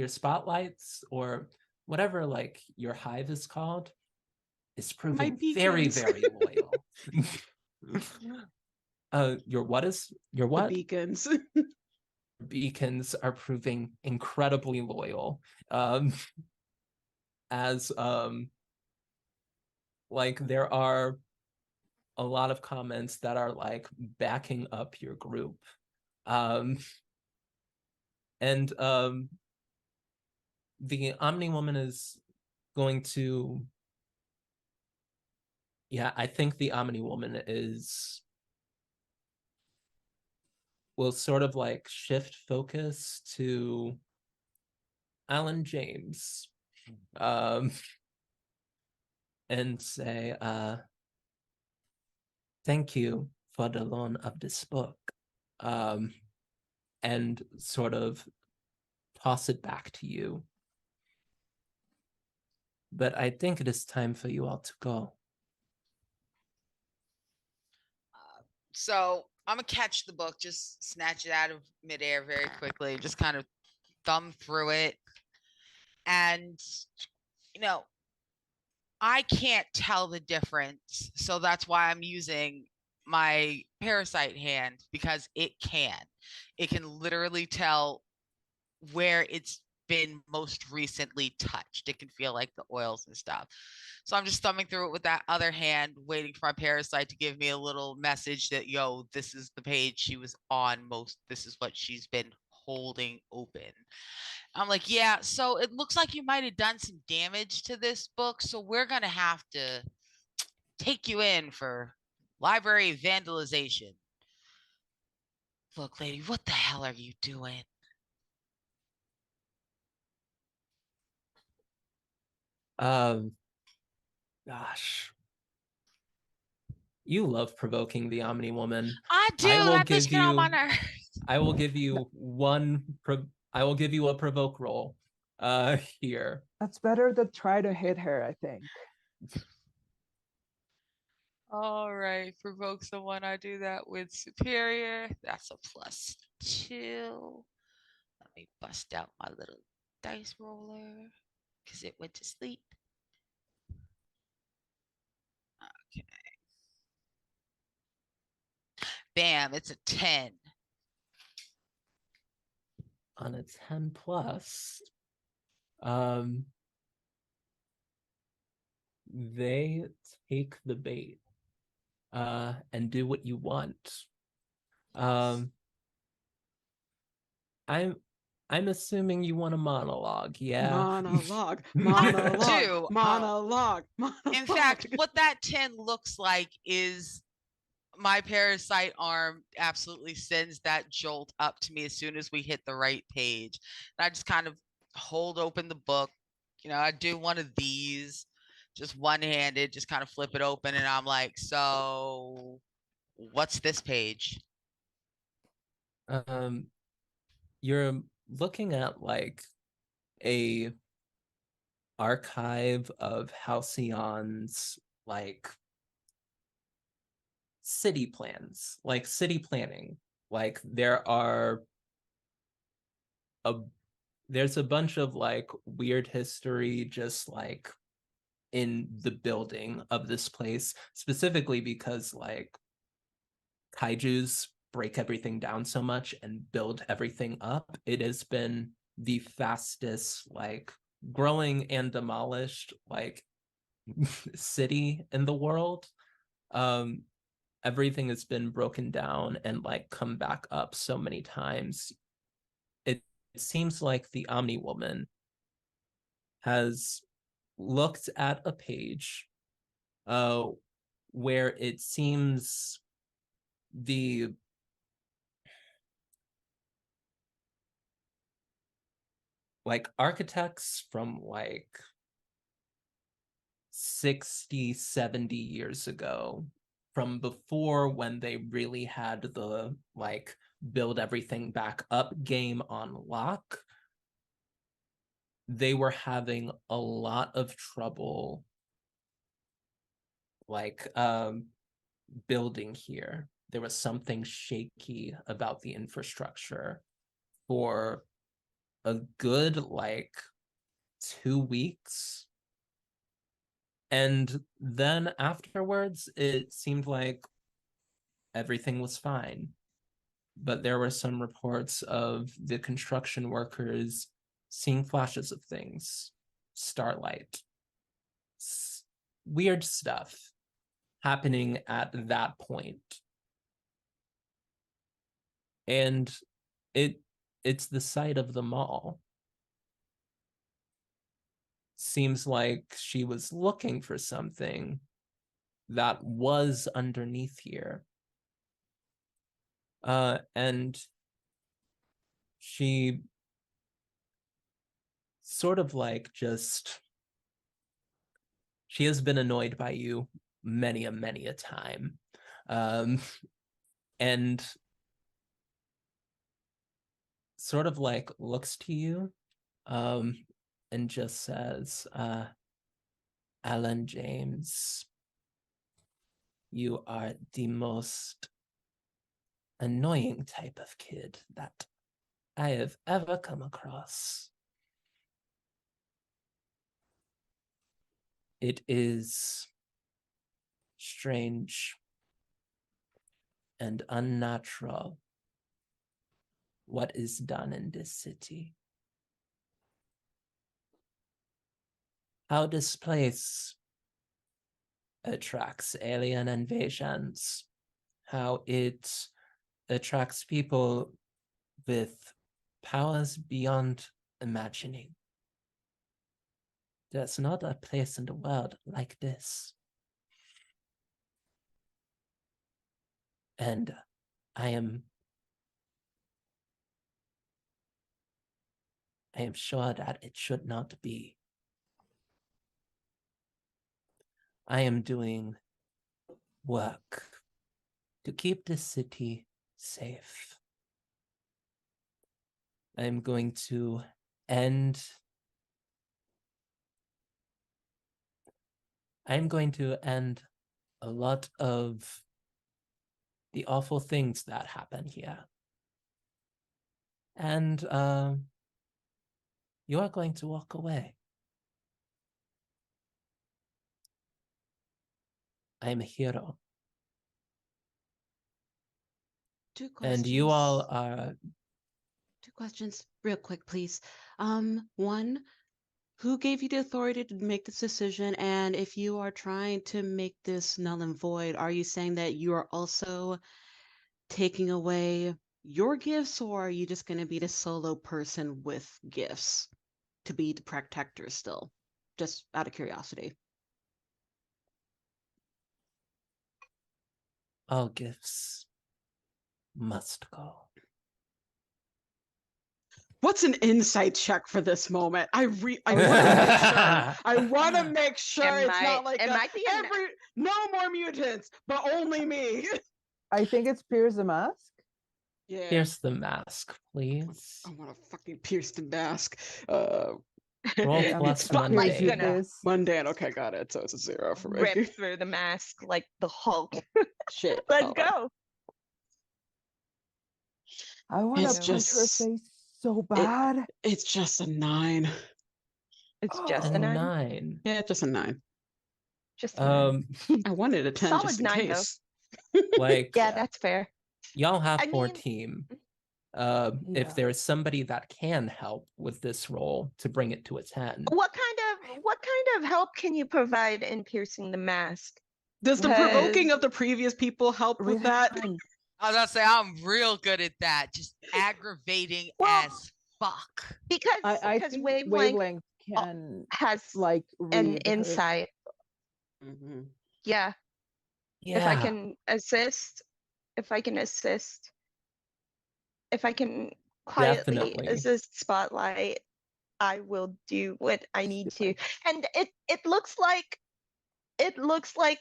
spotlights, or whatever like your hive is called, is proving very, very loyal. Your The what? beacons. Beacons are proving incredibly loyal. As like there are a lot of comments that are like backing up your group. And the Omni Woman is going to, yeah, I think the Omni Woman will sort of like shift focus to Alan James, and say, thank you for the loan of this book, and sort of toss it back to you. But I think it is time for you all to go. So I'm gonna catch the book, just snatch it out of midair very quickly, just kind of thumb through it. And, you know, I can't tell the difference. So that's why I'm using my parasite hand, because it can. It can literally tell where it's been most recently touched. It can feel like the oils and stuff. So I'm just thumbing through it with that other hand, waiting for my parasite to give me a little message that, yo, this is the page she was on most. This is what she's been holding open. I'm like, yeah, so it looks like you might have done some damage to this book. So we're going to have to take you in for library vandalization. Look, lady, what the hell are you doing? Gosh. You love provoking the Omni Woman. I do. I will That bitch give get on my you nerves. I will give you I will give you a provoke roll here. That's better to try to hit her, I think. All right, provoke someone. I do that with superior. That's a +2. Let me bust out my little dice roller because it went to sleep. Okay. Bam, it's a 10. On a 10 plus, they take the bait and do what you want. I'm assuming you want a monologue, yeah? Monologue, I monologue, do. monologue, monologue. In fact, what that 10 looks like is my parasite arm absolutely sends that jolt up to me as soon as we hit the right page. And I just kind of hold open the book. You know, I do one of these, just one-handed, just kind of flip it open, and I'm like, so what's this page? You're looking at like a archive of Halcyon's like city plans, like city planning. Like there's a bunch of like weird history just like in the building of this place, specifically because like kaijus break everything down so much and build everything up. It has been the fastest like growing and demolished like city in the world. Everything has been broken down and like come back up so many times. It seems like the Omni Woman has looked at a page where it seems the like architects from like 60, 70 years ago, from before when they really had the like build everything back up game on lock, they were having a lot of trouble like building here. There was something shaky about the infrastructure for a good like 2 weeks. And then afterwards, it seemed like everything was fine. But there were some reports of the construction workers seeing flashes of things, starlight, weird stuff happening at that point. And it's the site of the mall. Seems like she was looking for something that was underneath here. And she sort of like just, she has been annoyed by you many a time. And sort of like looks to you and just says, Alan James, you are the most annoying type of kid that I have ever come across. It is strange and unnatural what is done in this city. How this place attracts alien invasions, how it attracts people with powers beyond imagining. There's not a place in the world like this. And I am sure that it should not be. I am doing work to keep the city safe. I'm going to end a lot of the awful things that happen here. And you are going to walk away. I'm a hero. Two questions. And you all are... Two questions, real quick, please. One, who gave you the authority to make this decision? And if you are trying to make this null and void, are you saying that you are also taking away your gifts, or are you just going to be the solo person with gifts to be the protector still? Just out of curiosity. All gifts must go. What's an insight check for this moment? I want to make sure. I want to make sure it's not like it might be no more mutants, but only me. I think it's Pierce the Mask. Yeah. Pierce the mask, please. I want to fucking pierce the mask. Roll I'm plus Spotlight's mundane. gonna Mundane. Okay, got it. So it's a 0 for me. rip through the mask like the Hulk. Shit. Let's hold on. go. I want to It's punch her just- face so bad. It's just a 9. It's A just a 9. 9. Yeah, just a 9. Just a 9. I wanted a 10 Solid just in 9 though. case. Like, Yeah, that's fair. y'all have I 4 mean- team. Yeah. If there is somebody that can help with this role to bring it to a 10. What kind of help can you provide in piercing the mask? Does the Because- provoking of the previous people help with that? Fine. I was gonna say I'm real good at that. Just aggravating Well, as fuck. Because I because think wavelength can has like an read her. insight. Mhm. Yeah. Yeah. If I can assist, if I can quietly Definitely. assist Spotlight, I will do what I need to. And it looks like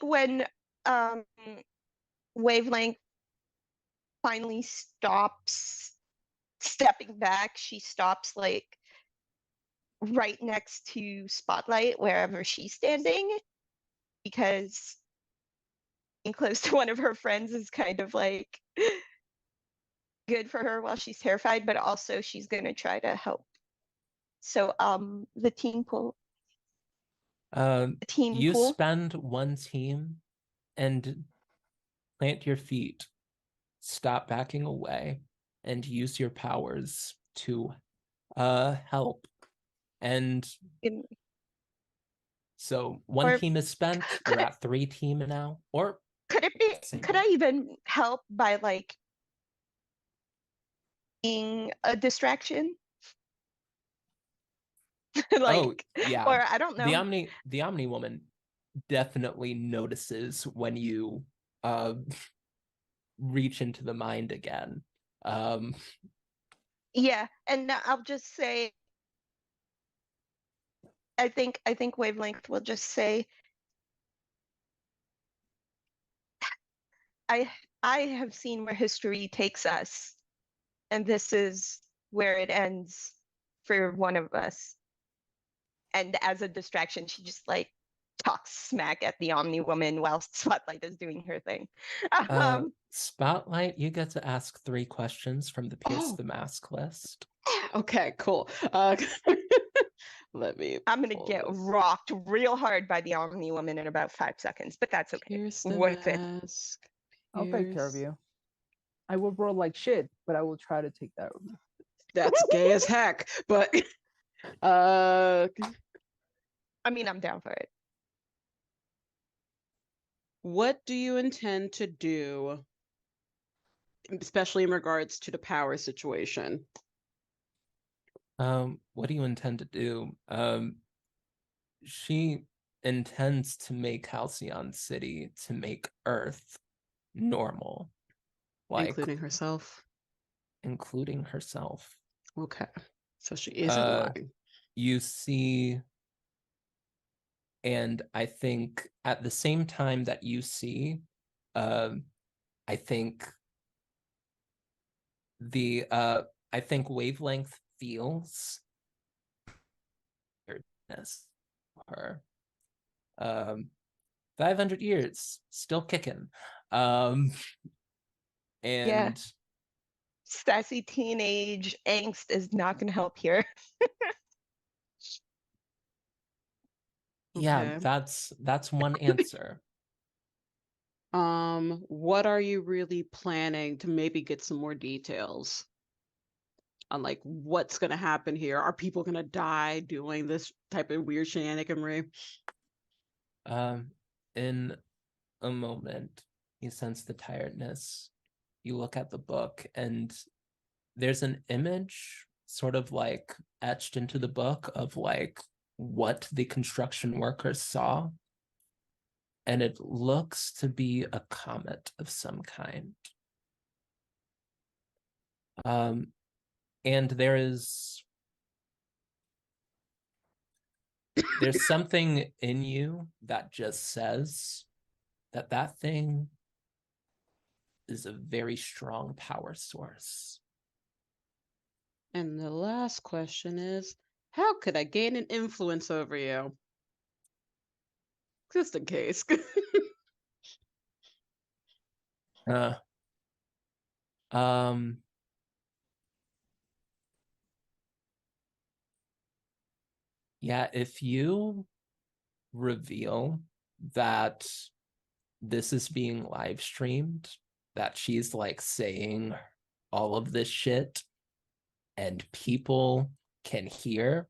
when Wavelength finally stops stepping back, she stops like right next to Spotlight wherever she's standing, because being close to one of her friends is kind of like good for her while she's terrified, but also she's gonna try to help. So the team pool. You spend 1 team and plant your feet stop backing away and use your powers to help. And In- so one Or team is spent. could You're it- at 3 team now. Or Could it be? same Could one. I even help by like being a distraction? Like, yeah. or I don't know. The Omni woman definitely notices when you reach into the mind again. Yeah, and I'll just say, I think Wavelength will just say, I have seen where history takes us, and this is where it ends for one of us. And as a distraction, she just like talks smack at the Omni Woman while Spotlight is doing her thing. Spotlight, you get to ask 3 questions from the Pierce Oh. the Mask list. Okay, cool. Let me. I'm gonna pull get this. rocked real hard by the Omni Woman in about 5 seconds, but that's okay. Here's the Worth it. mask. I'll take care of Here's- you. I will roll like shit, but I will try to take that. That's gay as heck, but uh, I mean, I'm down for it. what do you intend to do, especially in regards to the power situation? What do you intend to do? She intends to make Halcyon City, to make Earth normal, like Including herself. including herself. Okay. So she isn't Uh, lying. You see, and I think at the same time that you see, I think I think Wavelength feels her. 500 years, still kicking. And Yeah. Sassy teenage angst is not gonna help here. yeah, Okay. that's one answer. What are you really planning to maybe get some more details on, like, what's gonna happen here? Are people gonna die doing this type of weird shenaniganry? In a moment, you sense the tiredness. You look at the book, and there's an image sort of like etched into the book of like what the construction workers saw. And it looks to be a comet of some kind. And there's something in you that just says that that thing is a very strong power source. And the last question is, how could I gain an influence over you? Just in case. Uh, yeah, if you reveal that this is being live streamed, that she's like saying all of this shit and people can hear,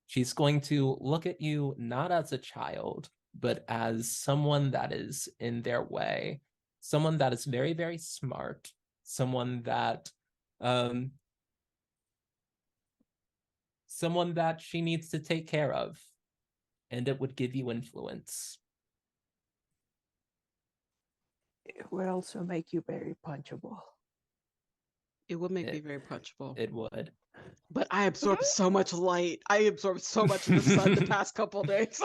she's going to look at you not as a child, but as someone that is in their way, someone that is very, very smart, someone that she needs to take care of, and it would give you influence. It would also make you very punchable. It would make me very punchable. It would. But I absorbed so much light. I absorbed so much of the sun the past couple days.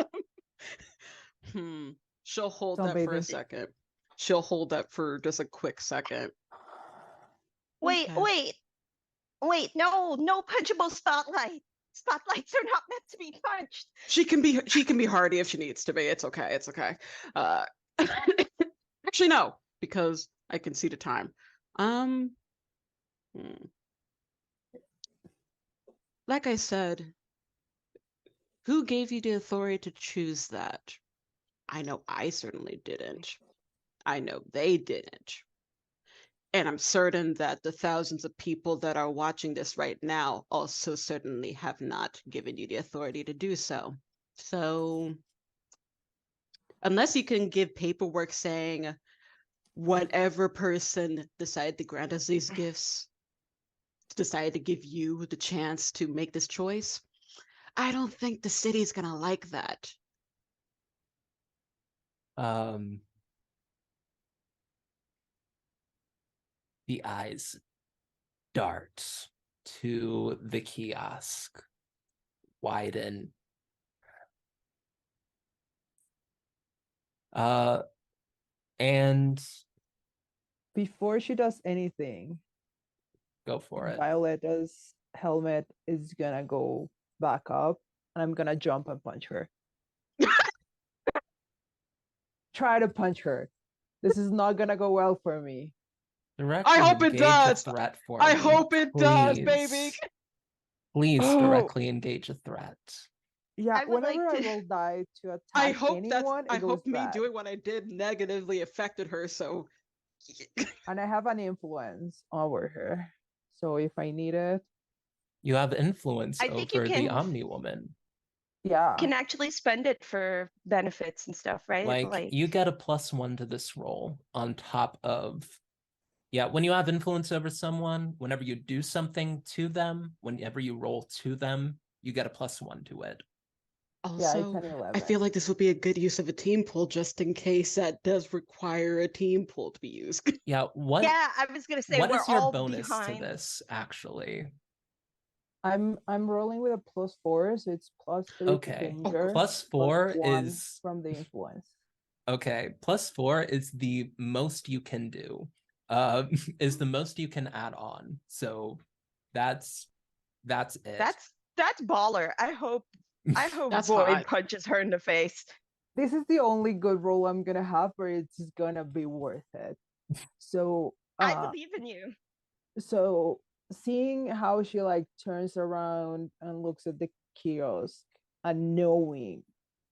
She'll hold that for a second. She'll hold that for just a quick second. Wait, Okay. wait, no punchable spotlight. Spotlights are not meant to be punched. She can be hardy if she needs to be. It's okay. It's okay. Actually, no, because I can see the time. Like I said, who gave you the authority to choose that? I know I certainly didn't. I know they didn't. And I'm certain that the thousands of people that are watching this right now also certainly have not given you the authority to do so. So, unless you can give paperwork saying whatever person decided to grant us these gifts decided to give you the chance to make this choice, I don't think the city's gonna like that. The eyes dart to the kiosk, widen. And Before she does anything, go for it. Violetta's helmet is gonna go back up, and I'm gonna jump and punch her. Try to punch her. This is not gonna go well for me. Directly hope it engage a does. threat for I me, hope it does, baby. please. Please Oh. directly engage a threat. Yeah, I would like whenever I to- roll die to attack I hope anyone, I it goes hope me bad. doing what I did negatively affected her, so And I have an influence over her. So if I need it, You have influence I think you over the can- Omni-Woman. yeah. Can actually spend it for benefits and stuff, right? Like, you get a +1 to this roll on top of... Yeah, when you have influence over someone, whenever you do something to them, whenever you roll to them, you get a +1 to it. Yeah, it's also an 11. I feel like this would be a good use of a team pool just in case that does require a team pool to be used. Yeah, what Yeah, I was gonna say what we're is your all bonus behind. to this, actually? I'm rolling with a +4, so it's +3 Okay. to danger. +4 +1 is... from the influence. Okay, +4 is the most you can do. Is the most you can add on. So that's it. That's baller. I hope That's Void hot. punches her in the face. This is the only good roll I'm gonna have, but it's gonna be worth it. So I believe in you. so seeing how she like turns around and looks at the kiosk and knowing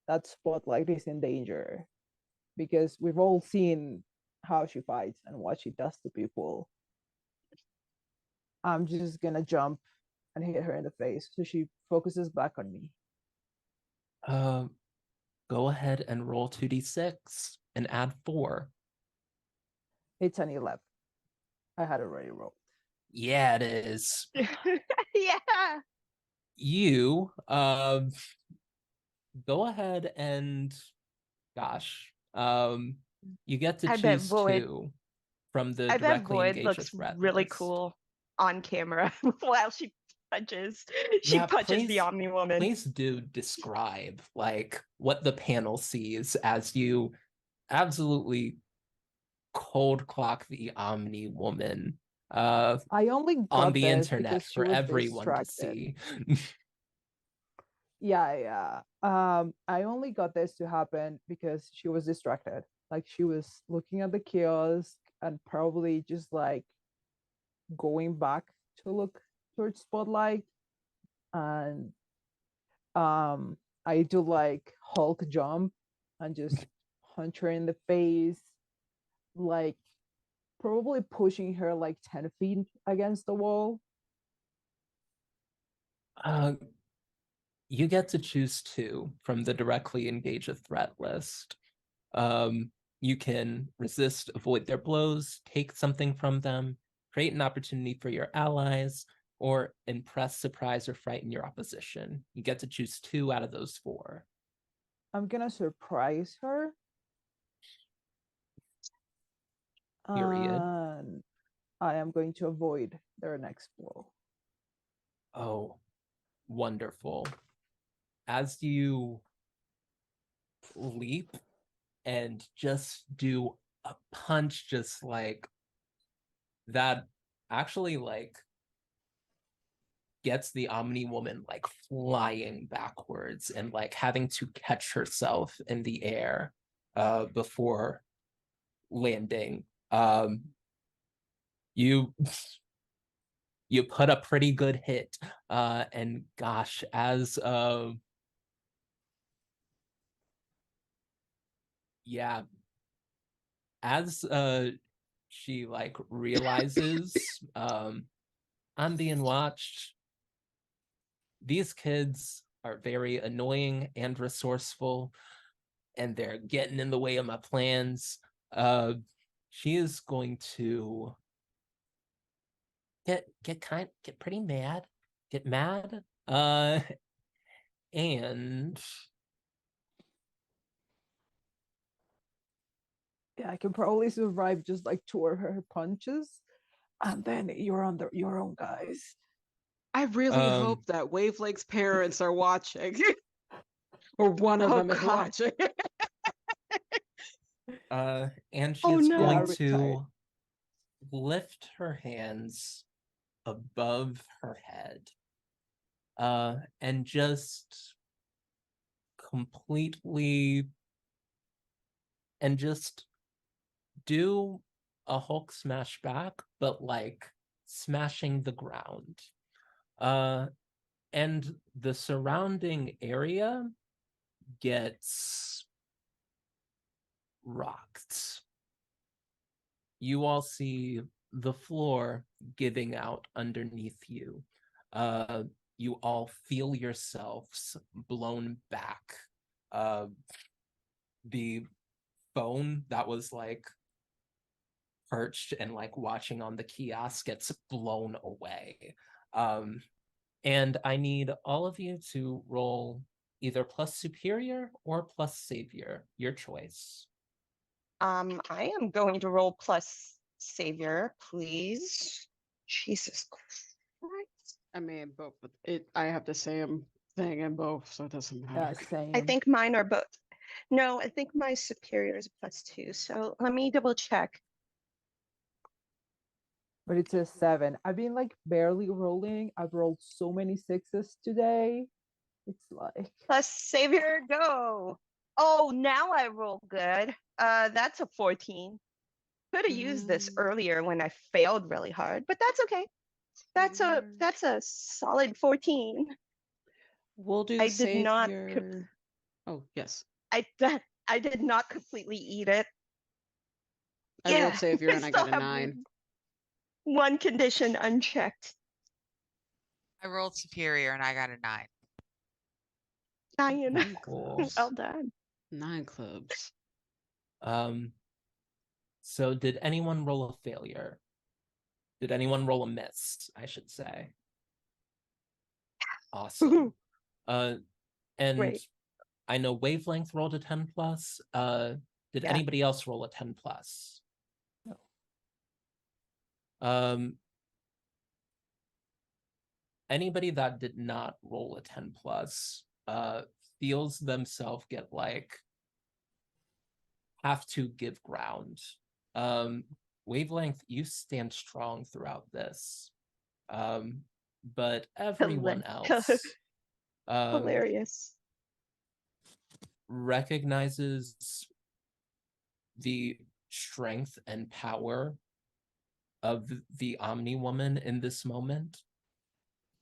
that Spotlight is in danger, because we've all seen how she fights and what she does to people, I'm just gonna jump and hit her in the face so she focuses back on me. Go ahead and roll 2d6 and add 4. It's an 11. I had already rolled. Yeah, it is. Yeah. You go ahead and you get to I bet choose Void- 2 from the I bet directly Void engage a looks threat really list. cool on camera while she punches. She Yeah, punches the Omni Woman. Please do describe like what the panel sees as you absolutely cold clock the Omni Woman I only got on the this internet because she for was everyone to distracted. see. Yeah. I only got this to happen because she was distracted. Like she was looking at the kiosk and probably just like going back to look towards Spotlight. And I do like Hulk jump and just punch her in the face, like probably pushing her like 10 feet against the wall. You get to choose 2 from the directly engage a threat list. You can resist, avoid their blows, take something from them, create an opportunity for your allies, or impress, surprise, or frighten your opposition. You get to choose 2 out of those 4. I'm gonna surprise her. Period. And I am going to avoid their next blow. Oh, wonderful. As you leap and just do a punch just like that, actually like gets the Omni Woman like flying backwards and like having to catch herself in the air before landing. You put a pretty good hit, and gosh, as yeah, as she like realizes I'm being watched. These kids are very annoying and resourceful, and they're getting in the way of my plans. She is going to get pretty mad, get mad, and Yeah, I can probably survive just like two of her punches, and then you're under your own, guys. I really Um, hope that Wavelength's parents are watching, or one of Oh, them is God. watching. and Oh, she's no. going Yeah, to lift her hands above her head, and just completely, and just do a Hulk smash back, but like smashing the ground. And the surrounding area gets rocked. You all see the floor giving out underneath you. You all feel yourselves blown back. The phone that was like perched and like watching on the kiosk gets blown away. And I need all of you to roll either plus superior or plus savior, your choice. I am going to roll plus savior, please. Jesus Christ. I mean, both. I have the same thing in both, so it doesn't Yeah, matter. same. I think mine are both. No, I think my superior is +2. So let me double check. But it's a 7. I've been like barely rolling. I've rolled so many 6s today. It's like Plus savior, go. Oh, now I roll good. That's a 14. Could have used this earlier when I failed really hard, but that's okay. That's a solid 14. We'll do I did not. savior. Oh, yes. I did not completely eat it. I rolled savior I and I still got a have 9. one condition unchecked. I rolled superior and I got a 9. 9. 9 Cool. clubs. Well done. 9 clubs. So did anyone roll a failure? Did anyone roll a miss, I should say? Awesome. And Great. I know Wavelength rolled a 10 plus. Did Yeah. anybody else roll a 10 plus? no. Anybody that did not roll a 10 plus feels themselves get like have to give ground. Wavelength, you stand strong throughout this. But everyone else Hilarious. recognizes the strength and power of the Omni Woman in this moment.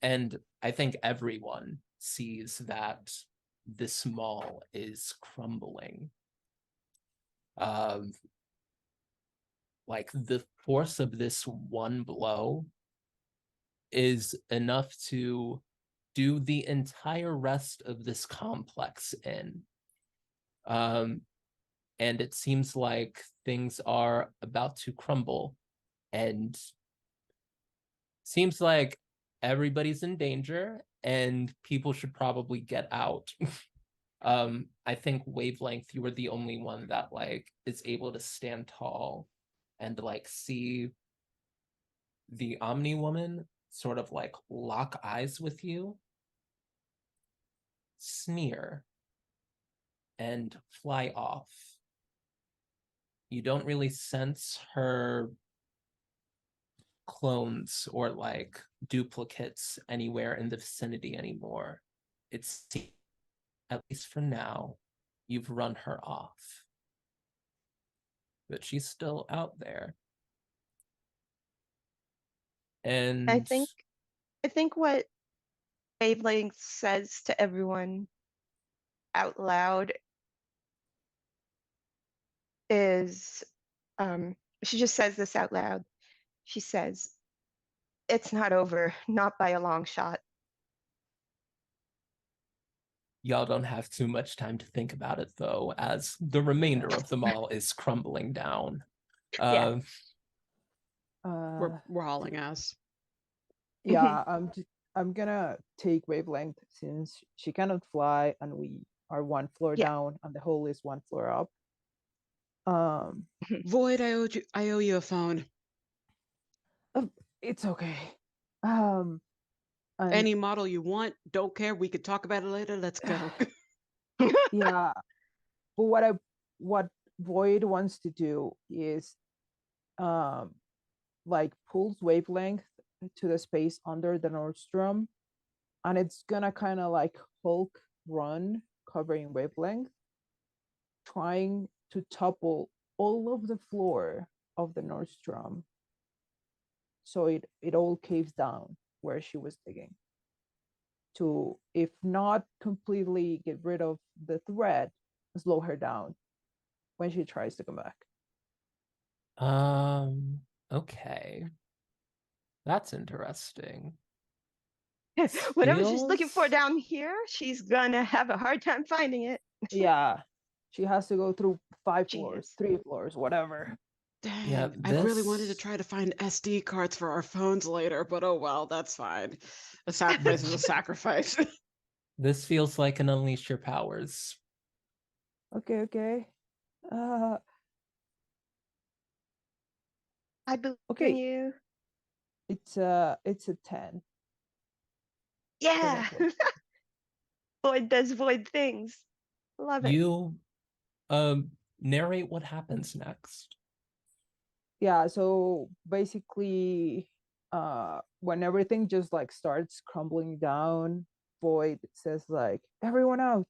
And I think everyone sees that this mall is crumbling. Like the force of this one blow is enough to do the entire rest of this complex in. And it seems like things are about to crumble, and seems like everybody's in danger and people should probably get out. I think Wavelength, you were the only one that like is able to stand tall and like see the Omni Woman sort of like lock eyes with you, sneer, and fly off. You don't really sense her clones or like duplicates anywhere in the vicinity anymore. It's, at least for now, you've run her off. But she's still out there. And I think what Wavelength says to everyone out loud is she just says this out loud. She says, "It's not over, not by a long shot." Y'all don't have too much time to think about it, though, as the remainder of the mall is crumbling down. Yeah. We're hauling ass. Yeah, I'm gonna take wavelength since she cannot fly and we are one floor Yeah. down and the hole is one floor up. Void, I owe you a phone. It's okay. And Any model you want, don't care. We could talk about it later. Let's go. yeah, but what Void wants to do is like pulls wavelength to the space under the Nordstrom, and it's gonna kind of like Hulk run covering wavelength, trying to topple all of the floor of the Nordstrom so it all caves down where she was digging, to, if not completely get rid of the threat, slow her down when she tries to come back. Okay. That's interesting. Whatever she's looking for Feels- down here, she's gonna have a hard time finding it. Yeah, she has to go through 5 floors, Genius. 3 floors, whatever. Dang, Yeah, I really wanted to this- try to find SD cards for our phones later, but oh well, that's fine. A sacrifice is a sacrifice. This feels like an Unleash Your Powers. Okay. Uh, I believe in okay, you. it's a 10. Yeah. Technically. Void does void things. Love it. You narrate what happens next. Yeah, so basically when everything just like starts crumbling down, Void says like, everyone out,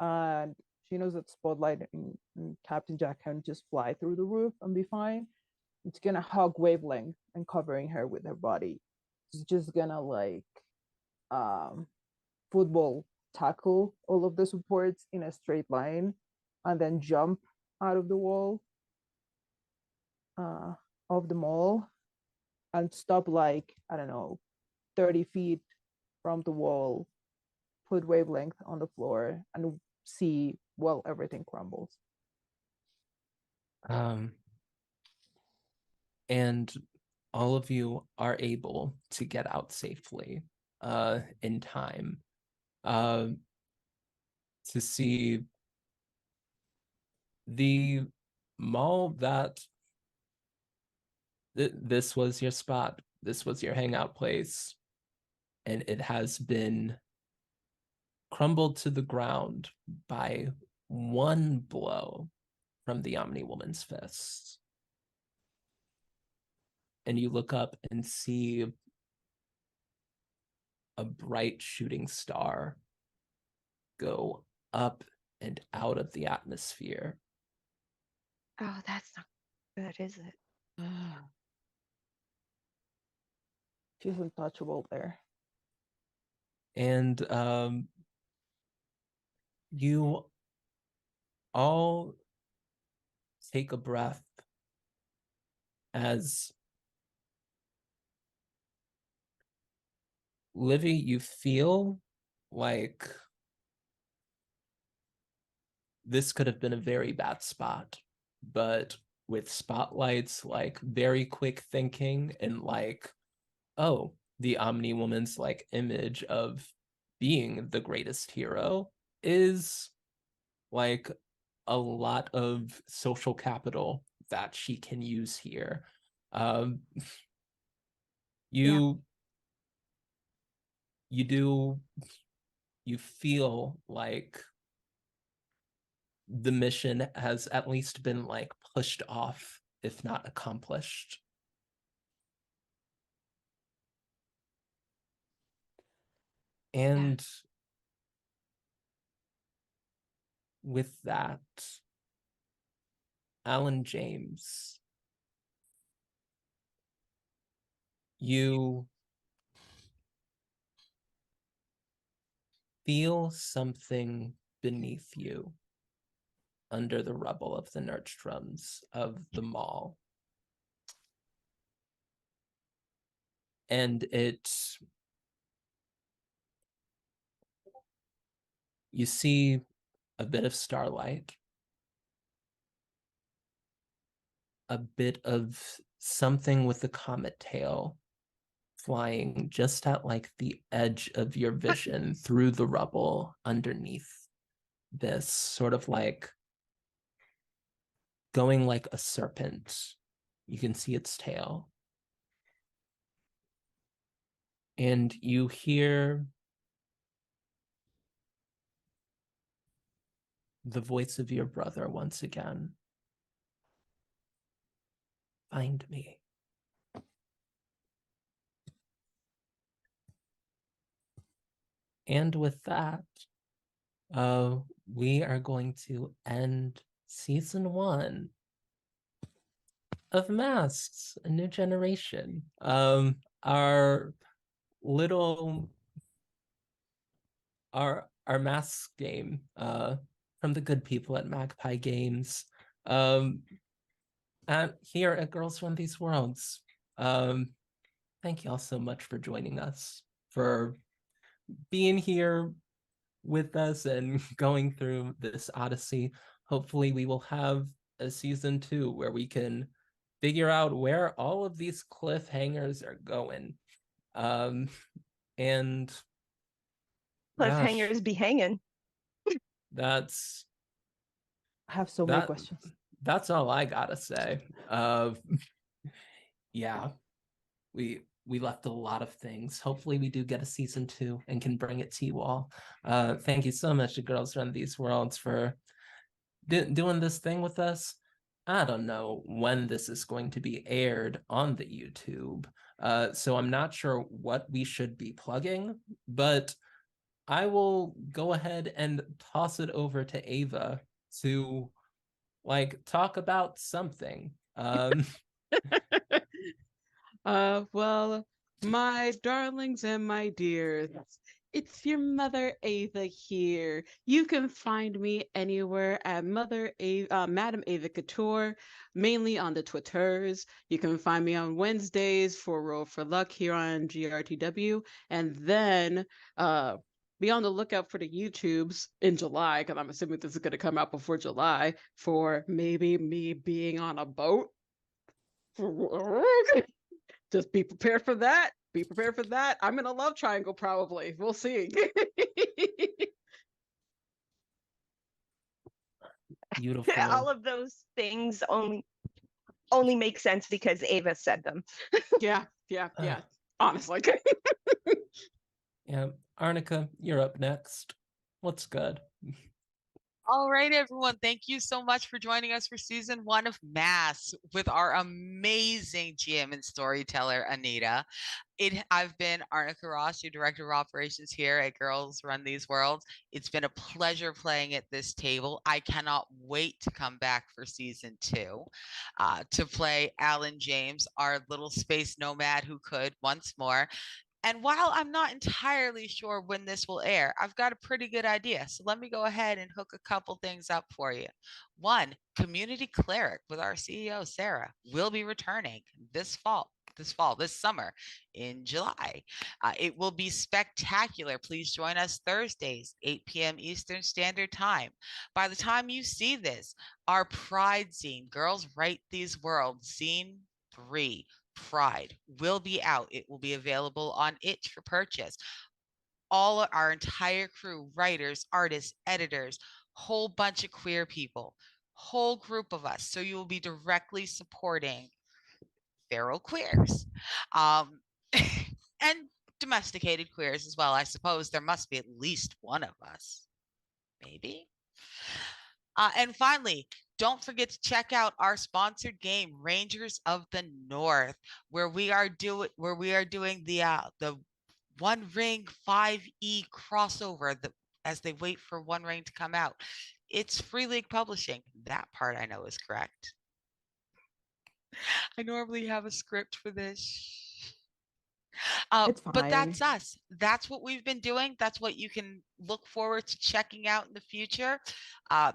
and she knows that Spotlight and Captain Jack can just fly through the roof and be fine. It's gonna hug Wavelength and covering her with her body. It's just gonna like um football tackle all of the supports in a straight line and then jump out of the wall uh of the mall and stop like, I don't know, 30 feet from the wall, put Wavelength on the floor and see, well, everything crumbles. And all of you are able to get out safely in time to see the mall that this was your spot, this was your hangout place, and it has been crumbled to the ground by one blow from the Omni Woman's fists. And you look up and see a bright shooting star go up and out of the atmosphere. Oh, that's not good, is it? She's untouchable there. And you all take a breath as Livy, you feel like this could have been a very bad spot, but with Spotlight's like very quick thinking and like, oh, the Omni Woman's like image of being the greatest hero is like a lot of social capital that she can use here. Um, you you feel like the mission has at least been like pushed off, if not accomplished. And with that, Alan James, you feel something beneath you under the rubble of the Nerdstroms of the mall. and you see a bit of starlight, a bit of something with a comet tail flying just at like the edge of your vision through the rubble underneath this, sort of like going like a serpent. You can see its tail. And you hear the voice of your brother once again. Find me. And with that, we are going to end season 1 of Masks, A New Generation. Our little our masks game from the good people at Magpie Games. Here at Girls Run These Worlds. Thank you all so much for joining us, for being here with us and going through this odyssey. Hopefully we will have a season 2 where we can figure out where all of these cliffhangers are going. And gosh, Cliffhangers be hanging. that's I have so many questions. that's all I gotta say. Yeah, we left a lot of things. Hopefully we do get a season 2 and can bring it to you all. Thank you so much to Girls Run These Worlds for doing this thing with us. I don't know when this is going to be aired on the YouTube, so I'm not sure what we should be plugging, but I will go ahead and toss it over to Ava to like talk about something. Well, my darlings and my dears, it's your mother Ava here. You can find me anywhere at Madam Ava Couture, mainly on the Twitters. You can find me on Wednesdays for Roll for Luck here on GRTW, and then be on the lookout for the YouTubes in July, because I'm assuming this is going to come out before July, for maybe me being on a boat. Just be prepared for that. Be prepared for that. I'm in a love triangle, probably. We'll see. Beautiful. All of those things only make sense because Ava said them. Yeah. Honestly. Yeah, Arnica, you're up next. What's good? All right, everyone. Thank you so much for joining us for season 1 of Mass with our amazing GM and storyteller, Anita. I've been Arnica Ross, your director of operations here at Girls Run These Worlds. It's been a pleasure playing at this table. I cannot wait to come back for season 2 to play Alan James, our little space nomad who could once more. And while I'm not entirely sure when this will air, I've got a pretty good idea. So let me go ahead and hook a couple things up for you. One, Community Cleric with our CEO, Sarah, will be returning this summer in July. It will be spectacular. Please join us Thursdays, 8 p.m. Eastern Standard Time. By the time you see this, our Pride zine, Girls Write These Worlds, Zine 3, Pride, will be out. It will be available on itch for purchase. All our entire crew, writers, artists, editors, whole bunch of queer people, whole group of us. So you will be directly supporting feral queers and domesticated queers as well. I suppose there must be at least one of us, maybe. And finally, don't forget to check out our sponsored game, Rangers of the North, where we are doing the One Ring 5e crossover as they wait for One Ring to come out. It's Free League Publishing. That part I know is correct. I normally have a script for this. It's But that's fine. us. That's what we've been doing. That's what you can look forward to checking out in the future.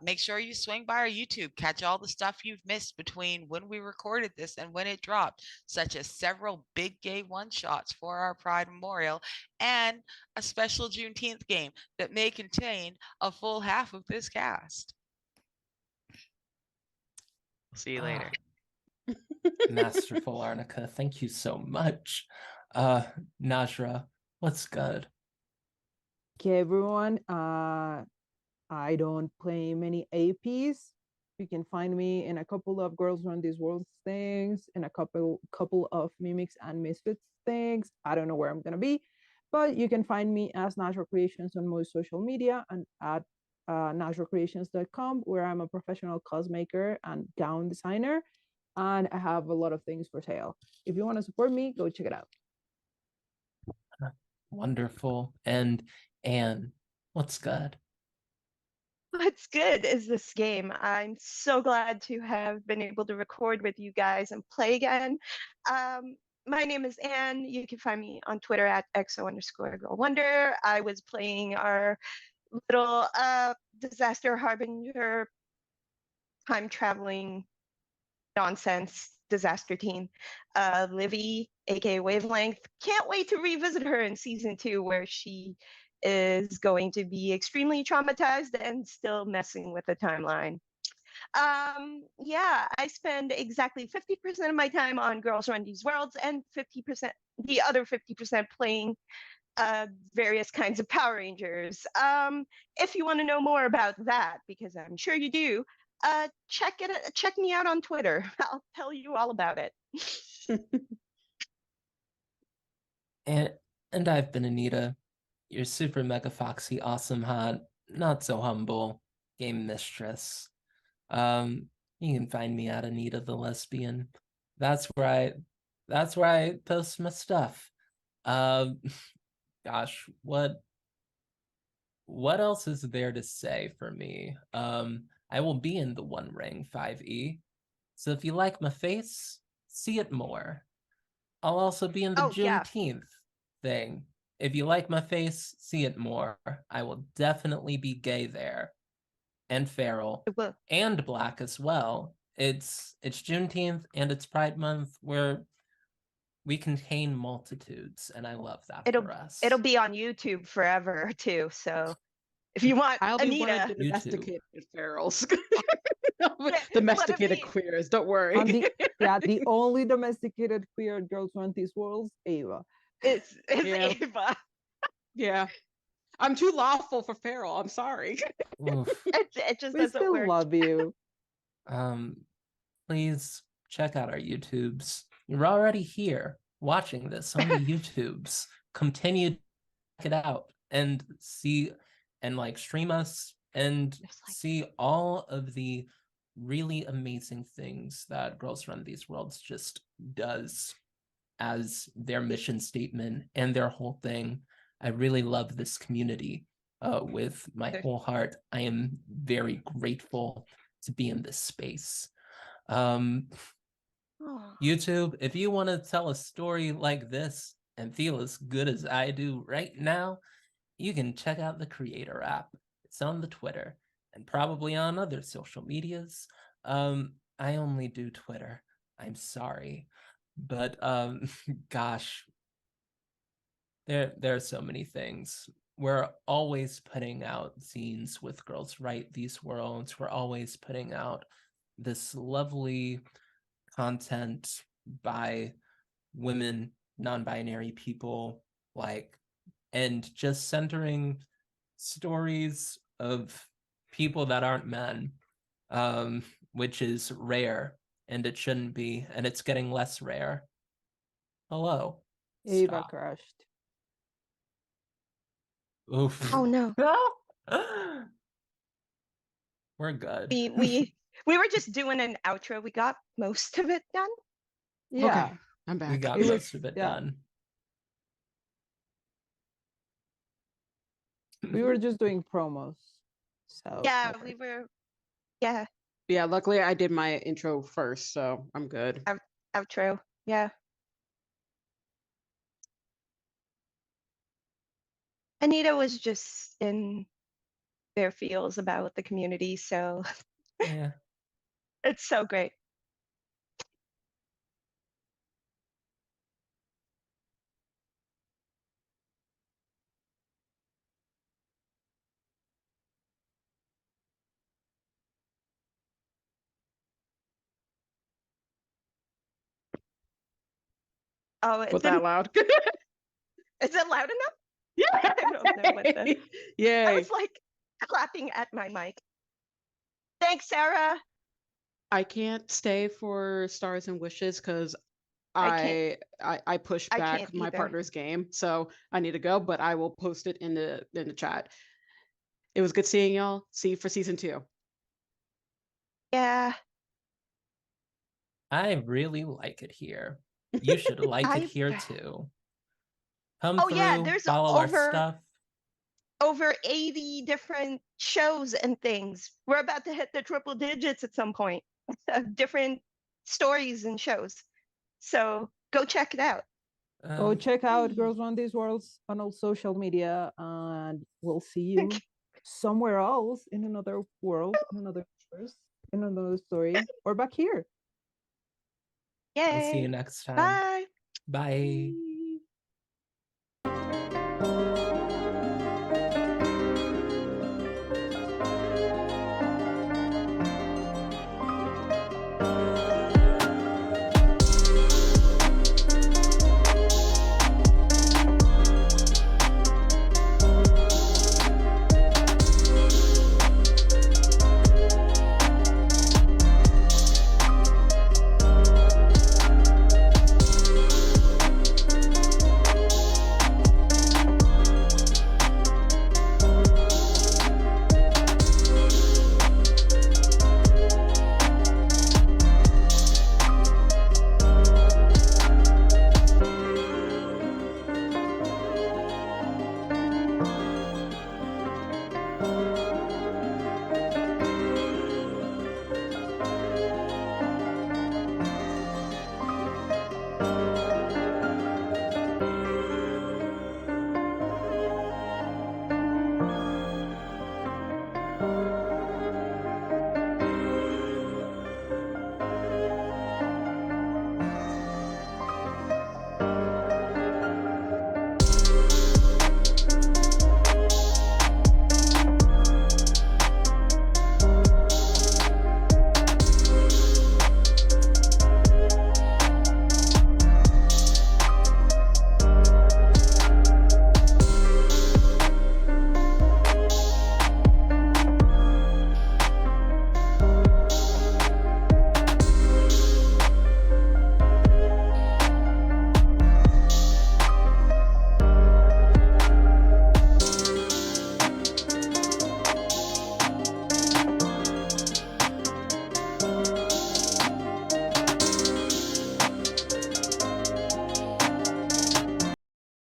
Make sure you swing by our YouTube, catch all the stuff you've missed between when we recorded this and when it dropped, such as several big gay one-shots for our Pride Memorial and a special Juneteenth game that may contain a full half of this cast. See you later. Masterful, Arnica. Thank you so much. Najra, what's good? Okay, everyone. I don't play many APs. You can find me in a couple of Girls Run These Worlds things, in a couple of Mimics and Misfits things. I don't know where I'm gonna be, but you can find me as Natural Creations on most social media and at naturalcreations.com, where I'm a professional cosmaker and gown designer, and I have a lot of things for sale. If you want to support me, go check it out. Wonderful. And Anne, what's good? What's good is this game. I'm so glad to have been able to record with you guys and play again. My name is Anne. You can find me on Twitter at XO_GirlWonder. I was playing our little disaster harbinger time traveling nonsense disaster team, Livy, aka Wavelength. Can't wait to revisit her in season 2, where she is going to be extremely traumatized and still messing with the timeline. Yeah, I spend exactly 50% of my time on Girls Run These Worlds and the other 50% playing various kinds of Power Rangers. If you want to know more about that, because I'm sure you do, check me out on Twitter. I'll tell you all about it. And I've been Anita, your super mega foxy, awesome, hot, not so humble game mistress. You can find me at Anita the Lesbian. That's where I post my stuff. Gosh, what else is there to say for me? I will be in the One Ring 5e. So if you like my face, see it more. I'll also be in the Yeah. Juneteenth thing. If you like my face, see it more. I will definitely be gay there. And feral. And black as well. It's Juneteenth and it's Pride Month, where we contain multitudes, and I love that for us. It'll be on YouTube forever too. So if you want, I'll be one of Anita, the domesticated ferals. one of Domesticated me. queers, don't worry. The only domesticated queer Girls Run These Worlds, Ava. It's Yeah. Ava. Yeah. I'm too lawful for feral. I'm sorry. Oof. It just We doesn't still work. love you. Please check out our YouTubes. You're already here watching this on the YouTubes. Continue to check it out and see and like stream us and see all of the really amazing things that Girls Run These Worlds just does as their mission statement and their whole thing. I really love this community with my whole heart. I am very grateful to be in this space. YouTube, if you want to tell a story like this and feel as good as I do right now, you can check out the Creator app. It's on the Twitter and probably on other social medias. I only do Twitter. I'm sorry. But gosh, there are so many things. We're always putting out zines with Girls Write These Worlds. We're always putting out this lovely content by women, non-binary people, and just centering stories of people that aren't men, which is rare, and it shouldn't be, and it's getting less rare. Hello. Ava Stop. crushed. Oof. Oh no. We're good. We were just doing an outro. We got most of it done. Yeah. Okay, I'm back. We got It was- most of it yeah. done. We were just doing promos. So Yeah, no we worries. were. Yeah, Yeah, luckily I did my intro first, so I'm good. outro. Yeah. Anita was just in their feels about the community, so Yeah. it's so great. Oh, Was that loud? is it loud enough? Yeah. I don't know what the. I Yay. was like clapping at my mic. Thanks, Sarah. I can't stay for Stars and Wishes because I I pushed I back can't my either. partner's game, so I need to go, but I will post it in the chat. It was good seeing y'all. See you for season 2. Yeah, I really like it here. You should like it I. here too. Come Oh yeah, through, there's follow our stuff. over 80 different shows and things. We're about to hit the triple digits at some point of different stories and shows. So go check it out. Go check out Hey. Girls Run These Worlds on all social media, and we'll see you somewhere else in another world, in another universe, in another story, or back here. Yay. We'll see you next time. Bye. Bye.